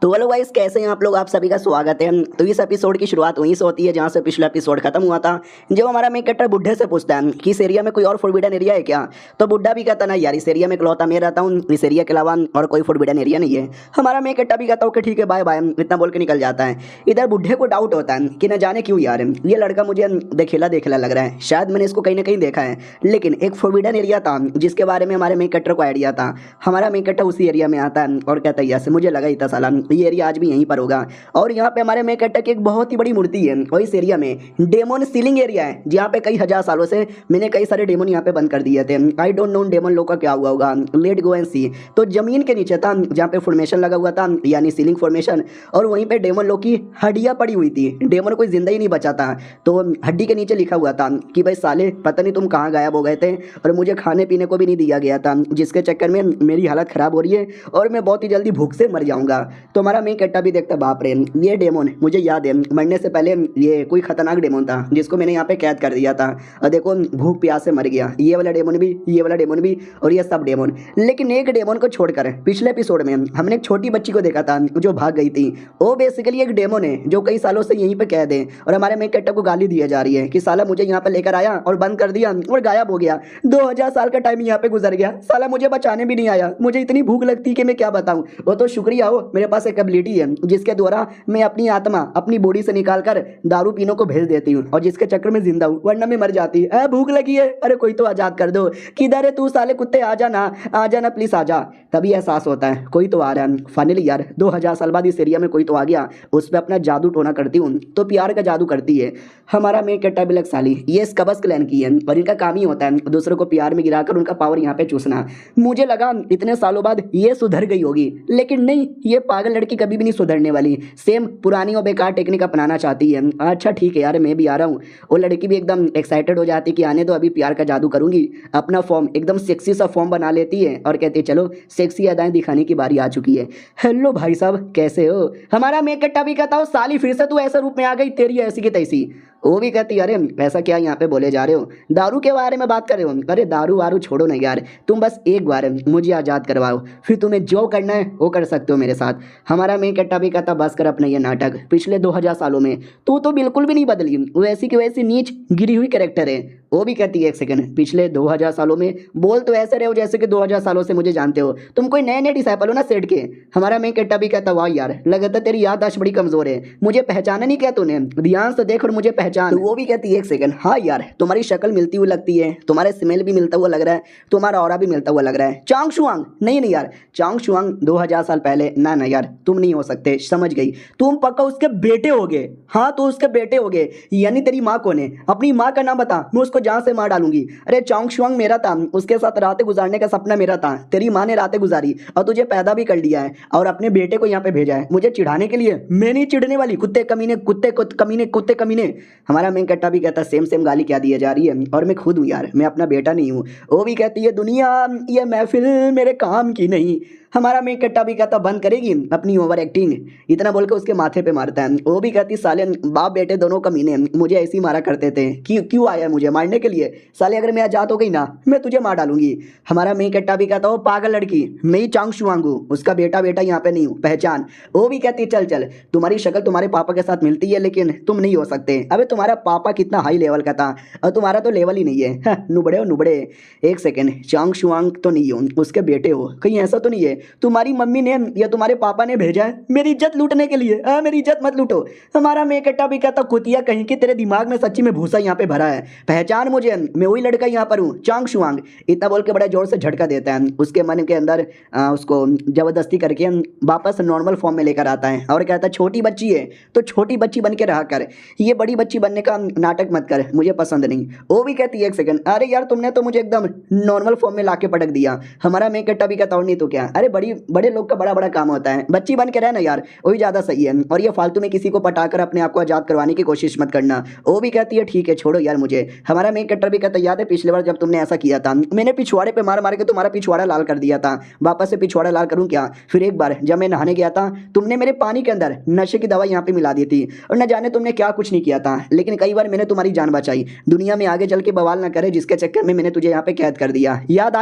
तो हेलो गाइस, कैसे हैं आप लोग, आप सभी का स्वागत है। तो इस एपिसोड की शुरुआत वहीं से होती है जहां से पिछला एपिसोड खत्म हुआ था, जब हमारा मेन कैरेक्टर बुढ़े से पूछता है कि इस एरिया में कोई और फॉरबिडन एरिया है क्या। तो बुढ़ा भी कहता ना यार इस एरिया में इकलौता मैं रहता हूँ, इस एरिया के अलावा और कोई फॉरबिडन एरिया नहीं है। हमारा मेन कैरेक्टर भी कहता ओके ठीक है बाय बाय, इतना बोल के निकल जाता है। इधर बुढ़े को डाउट होता है कि न जाने क्यों यार ये लड़का मुझे देखेला देखेला लग रहा है, शायद मैंने इसको कहीं ना कहीं देखा है। लेकिन एक फॉरबिडन एरिया था जिसके बारे में हमारे मेन कैरेक्टर को आइडिया था। हमारा मेन कैरेक्टर उसी एरिया में आता है और कहता है यस मुझे लगा ही था साला ये एरिया आज भी यहीं पर होगा। और यहाँ पे हमारे मेन कैरेक्टर की एक बहुत ही बड़ी मूर्ति है, और इस एरिया में डेमन सीलिंग एरिया है जहाँ पे कई हजार सालों से मैंने कई सारे डेमन यहाँ पे बंद कर दिए थे। आई डोंट नो डेमन लोग का क्या हुआ होगा, लेट गो एंड सी। तो जमीन के नीचे था जहाँ पे फॉर्मेशन लगा हुआ था, यानी सीलिंग फॉर्मेशन, और वहीं पे डेमन लोग की हड्डियाँ पड़ी हुई थी। डेमन कोई जिंदा ही नहीं बचा था, तो हड्डी के नीचे लिखा हुआ था कि भाई साले पता नहीं तुम कहाँ गायब हो गए थे, और मुझे खाने पीने को भी नहीं दिया गया था, जिसके चक्कर में मेरी हालत खराब हो रही है और मैं बहुत ही जल्दी भूख से मर जाऊंगा। तो हमारा मेन कैरेक्टर भी देखता बाप रे ये डेमन मुझे याद है, मरने से पहले ये कोई खतरनाक डेमन था जिसको मैंने यहाँ पे कैद कर दिया था, और देखो भूख प्यास से मर गया। ये वाला डेमन भी, ये वाला डेमन भी, और ये सब डेमन। लेकिन एक डेमन को छोड़कर पिछले एपिसोड में हमने एक छोटी बच्ची को देखा था जो भाग गई थी। वो बेसिकली एक डेमन है जो कई सालों से यहीं पे कैद है, और हमारे मेन कैरेक्टर को गाली दी जा रही है कि साला मुझे यहाँ पे लेकर आया और बंद कर दिया और गायब हो गया। 2000 साल का टाइम यहाँ पे गुजर गया, साला मुझे बचाने भी नहीं आया। मुझे इतनी भूख लगती कि मैं क्या बताऊँ। वो तो शुक्रिया हो मेरे पास एक एबिलिटी है जिसके द्वारा मैं अपनी आत्मा अपनी बॉडी से निकालकर दारू पीनों को भेज देती हूँ, और जिसके चक्कर में जिंदा हूँ, वरना मैं मर जाती है। भूख लगी है, अरे कोई तो आजाद कर दो, किधर है तू साले कुत्ते, आ जाना प्लीज आ जा। तभी एहसास होता है कोई तो आ रहा है। फाइनली यार 2000 साल बाद इस एरिया में कोई तो आ गया। उस पर अपना जादू टोना करती हूँ तो प्यार का जादू करती है। हमारा मेन कैरेक्टर भी साली ये स्कबस क्लैन की है, और इनका काम ही होता है दूसरों को प्यार में गिराकर उनका पावर यहाँ पे चूसना। मुझे लगा इतने सालों बाद ये सुधर गई होगी, लेकिन नहीं, ये पागल लड़की कभी भी नहीं सुधरने वाली, सेम पुरानी और बेकार टेक्निक अपनाना चाहती है। अच्छा ठीक है यार मैं भी आ रहा हूँ। वो लड़की भी एकदम एक्साइटेड हो जाती कि आने दो, अभी प्यार का जादू करूंगी। अपना फॉर्म एकदम सेक्सी सा फॉर्म बना लेती है और कहती है चलो सेक्सी अदाएं दिखाने की बारी आ चुकी है। हेलो भाई साहब कैसे हो। हमारा मेन कैरेक्टर भी कहता हो साली फिर से तू ऐसे रूप में आ गई, तेरी ऐसी की तैसी। वो भी कहती अरे ऐसा क्या यहाँ पे बोले जा रहे हो, दारू के बारे में बात कर रहे हो। अरे दारू वारू छोड़ो ना यार, तुम बस एक बार मुझे आज़ाद करवाओ, फिर तुम्हें जो करना है वो कर सकते हो मेरे साथ। हमारा मेन कैरेक्टर भी कहता बस कर अपना ये नाटक, पिछले 2000 सालों में तू तो बिल्कुल भी नहीं बदली, वैसी की वैसी नीच गिरी हुई कैरेक्टर है। वो भी कहती है एक सेकंड, पिछले 2000 सालों में? बोल तो ऐसे रहे हो जैसे कि 2000 सालों से मुझे जानते हो, तुम कोई नए नए डिसाइपल हो ना सेठ के। हमारा मेन कैरेक्टर भी कहता वाह यार, लगता तेरी याददाश्त बड़ी कमजोर है, मुझे पहचाना नहीं क्या तूने, ध्यान से देख और मुझे पहचान। तो वो भी कहती है एक सेकंड, हाँ यार तुम्हारी शक्ल मिलती हुई लगती है, तुम्हारे स्मेल भी मिलता हुआ लग रहा है, तुम्हारा ऑरा भी मिलता हुआ लग रहा है। चांग शुआंग? नहीं नहीं यार, चांग शुआंग 2000 साल पहले, ना ना यार तुम नहीं हो सकते, समझ गई, तुम पक्का उसके बेटे होगे। हाँ तो उसके बेटे होगे, यानी तेरी माँ कौन है? अपनी माँ का नाम बता, मैं उसको जान से मार डालूंगी। अरे चांग शुआंग मेरा था, उसके साथ रातें गुजारने का सपना मेरा था, तेरी माँ ने रातें गुजारी और तुझे पैदा भी कर लिया है और अपने बेटे को यहाँ पे भेजा है मुझे चिढ़ाने के लिए। मैं नहीं चिढ़ने वाली, कुत्ते कमीने, कुत्ते कमीने। हमारा मेन कट्टा भी कहता सेम सेम गाली क्या दी जा रही है, और मैं खुद हूँ यार, मैं अपना बेटा नहीं हूँ। वो भी कहती है दुनिया ये महफिल मेरे काम की नहीं। हमारा मेन कट्टा भी कहता बंद करेगी अपनी ओवर एक्टिंग, इतना बोल के उसके माथे पे मारता है। वो भी कहती साले बाप बेटे दोनों कमीने मुझे ऐसे ही मारा करते थे, क्यों आया मुझे मारने के लिए? साले अगर मैं आजाद हो गई ना, मैं तुझे मार डालूंगी। हमारा मेन कट्टा भी कहता वो पागल लड़की, मैं ही चांग शुआंग हूँ, उसका बेटा यहाँ पे नहीं हूँ, पहचान। वो भी कहती चल चल, तुम्हारी शक्ल तुम्हारे पापा के साथ मिलती है लेकिन तुम नहीं हो सकते। अबे तुम्हारा पापा कितना हाई लेवल का था और तुम्हारा तो लेवल ही नहीं है। नुबड़े हो नुबड़े। एक सेकेंड, चांग शुआंग तो नहीं हो, उसके बेटे हो, कहीं ऐसा तो नहीं है तुम्हारी मम्मी ने या तुम्हारे पापा ने भेजा है मेरी इज्जत लूटने के लिए? मेरी इज्जत मत लूटो। हमारा मेन कट्टा भी कहता कुतिया कहीं कि तेरे दिमाग में सच्ची में भूसा यहाँ पे भरा है, पहचान मुझे, मैं वही लड़का यहाँ पर हूँ, चांग शुआंग। इतना बोल के बड़ा जोर से झटका देता है, उसके मन के अंदर उसको जबरदस्ती करके वापस नॉर्मल फॉर्म में लेकर आता है और कहता है छोटी बच्ची है तो छोटी बच्ची बन के रहा कर, ये बड़ी बच्ची बनने का नाटक मत कर, मुझे पसंद नहीं। वो भी कहती है एक सेकंड, अरे यार तुमने तो मुझे एकदम नॉर्मल फॉर्म में लाके पटक दिया। हमारा मेन कट्टा भी कहता और नहीं तो क्या, अरे बड़े लोग का बड़ा बड़ा काम होता है, बच्ची बन के रहना यार वही ज्यादा सही है, और ये फालतू में किसी को पटाकर अपने आप को आजाद करवाने की कोशिश मत करना। वो भी कहती है ठीक है छोड़ो यार मुझे। हमारा मेन कट्टर भी कहता याद है पिछले बार जब तुमने ऐसा किया था, मैंने पिछवाड़े पे मार मार के तुम्हारा पिछवाड़ा लाल कर दिया था, वापस से पिछवाड़ा लाल करूं क्या? फिर एक बार जब मैं नहाने गया था तुमने मेरे पानी के अंदर नशे की दवा यहाँ पे मिला दी थी, और न जाने तुमने क्या कुछ नहीं किया था, लेकिन कई बार मैंने तुम्हारी जान बचाई। दुनिया में आगे चल के बवाल ना करे जिसके चक्कर में मैंने तुझे यहाँ पे कैद कर दिया। याद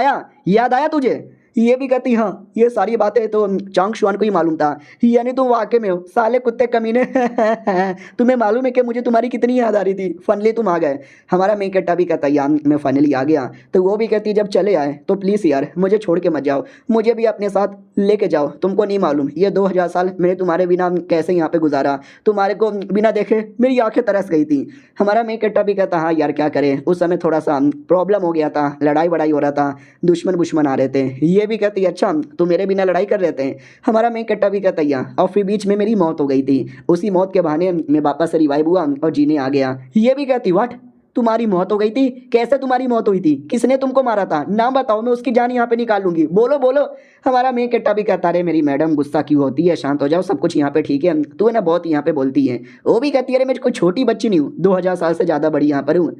आया तुझे? ये भी कहती हाँ ये सारी बातें तो चांग शुआन को ही मालूम था, यानी तुम वाकई में हो साले कुत्ते कमीने। तुम्हें मालूम है कि मुझे तुम्हारी कितनी याद आ रही थी, फाइनली तुम आ गए। हमारा मेन कट्टा भी कहता यार मैं फाइनली आ गया। तो वो भी कहती जब चले आए तो प्लीज़ यार मुझे छोड़ के मत जाओ, मुझे भी अपने साथ लेके जाओ। तुमको नहीं मालूम ये 2000 साल मैंने तुम्हारे बिना कैसे यहाँ पे गुजारा, तुम्हारे को बिना देखे मेरी आंखें तरस गई थी। हमारा मेन कट्टा भी कहता हाँ यार क्या करे, उस समय थोड़ा सा प्रॉब्लम हो गया था, लड़ाई वड़ाई हो रहा था, दुश्मन आ रहे थे। ये भी कहती है अच्छा तो मेरे बिना लड़ाई कर रहे थे। हमारा मेन कट्टा भी कहता है और फिर बीच में मेरी मौत हो गई थी, उसी मौत के बहाने मैं वापस से रिवाइव हुआ और जीने आ गया। ये भी कहती व्हाट, तुम्हारी मौत हो गई थी? कैसे तुम्हारी मौत हुई थी? किसने तुमको मारा था? नाम बताओ, मैं उसकी जान यहाँ पे निकाल लूंगी, बोलो बोलो। हमारा मेन कट्टा भी कहता है मेरी मैडम गुस्सा क्यों होती है, शांत हो जाओ, सब कुछ यहाँ पे ठीक है, तू है ना बहुत यहाँ पे बोलती है। वो भी कहती है अरे मैं कोई छोटी बच्ची नहीं हूँ, 2000 साल से ज़्यादा बड़ी यहाँ पर हूँ।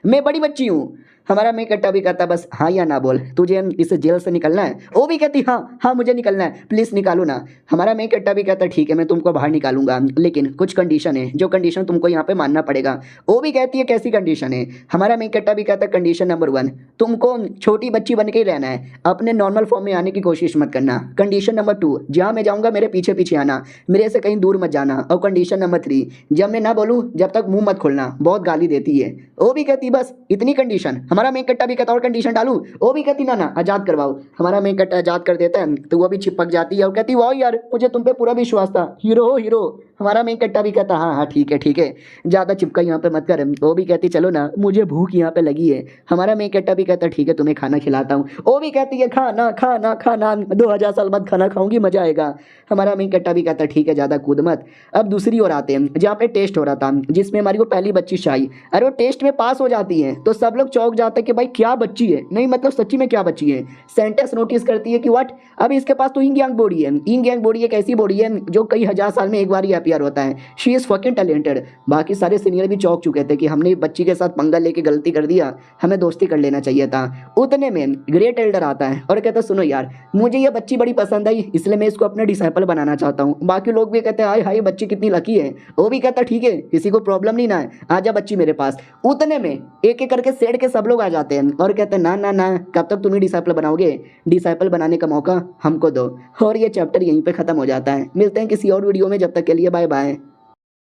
मैं बड़ी बच्ची हूँ। हमारा मेन कट्टा भी कहता बस हाँ या ना बोल, तुझे इस जेल से निकलना है? वो भी कहती हाँ मुझे निकलना है, प्लीज़ निकालो ना। हमारा मेन कट्टा भी कहता ठीक है मैं तुमको बाहर निकालूंगा, लेकिन कुछ कंडीशन है, जो कंडीशन तुमको यहाँ पे मानना पड़ेगा। वो भी कहती है कैसी कंडीशन है? हमारा मेन कट्टा भी कहता कंडीशन नंबर 1, तुमको छोटी बच्ची बन के ही रहना है, अपने नॉर्मल फॉर्म में आने की कोशिश मत करना। कंडीशन नंबर 2, जहाँ मैं जाऊँगा मेरे पीछे पीछे आना, मेरे से कहीं दूर मत जाना। और कंडीशन नंबर 3, जब मैं ना बोलूँ जब तक मुँह मत खोलना, बहुत गाली देती है। वो भी कहती बस इतनी कंडीशन। हमारा मेन कट्टा भी कहता और कंडीशन डालूं? वो भी कहती ना आजाद करवाओ। हमारा मेन कट्टा आजाद कर देता है तो वो भी चिपक जाती है और कहती वाह यार मुझे तुम पे पूरा विश्वास था, हीरो हो हीरो। हमारा मेन कट्टा भी कहता हाँ ठीक है, ज़्यादा चिपका यहाँ पे मत कर। वो भी कहती चलो ना मुझे भूख यहाँ पे लगी है। हमारा मेन कट्टा भी कहता ठीक है तुम्हें खाना खिलाता हूँ। वो भी कहती है खाना खाना खाना, 2000 साल बाद खाना खाऊंगी, मजा आएगा। हमारा मेन कट्टा भी कहता ठीक है ज़्यादा कूद मत। अब दूसरी ओर आते हैं जहाँ पे टेस्ट हो रहा था, जिसमें हमारी वो पहली बच्ची शाही, अरे वो टेस्ट में पास हो जाती है तो सब लोग चौंक जाते हैं कि भाई क्या बच्ची है, नहीं मतलब सच्ची में क्या बच्ची है। सेंटेंस नोटिस करती है कि व्हाट, अब इसके पास तो इंग यांग बॉडी है। इंग यांग बॉडी एक ऐसी बॉडी है जो कई हजार साल में एक बार ही अपीयर होता है। She is fucking talented. बाकी सारे सीनियर भी चौंक चुके थे कि हमने बच्ची के साथ पंगा लेके गलती कर दिया, हमें दोस्ती कर लेना चाहिए था। उतने में ग्रेट एल्डर आता है और कहता सुनो यार मुझे ये बच्ची बड़ी पसंद आई, इसलिए मैं इसको अपने डिसाइपल बनाना चाहता हूँ। बाकी लोग भी कहते हैं हाय हाय बच्ची कितनी लकी है। वो भी कहता ठीक है किसी को प्रॉब्लम नहीं ना है, आजा बच्ची मेरे पास। उतने में एक एक करके सेड के सब लोग आ जाते हैं और कहते हैं ना कब तक तुम ही डिसाइपल बनाओगे, डिसाइपल बनाने का मौका हमको दो। और ये चैप्टर यहीं पे खत्म हो जाता है। मिलते हैं किसी और वीडियो में, जब तक के लिए बाय बाय।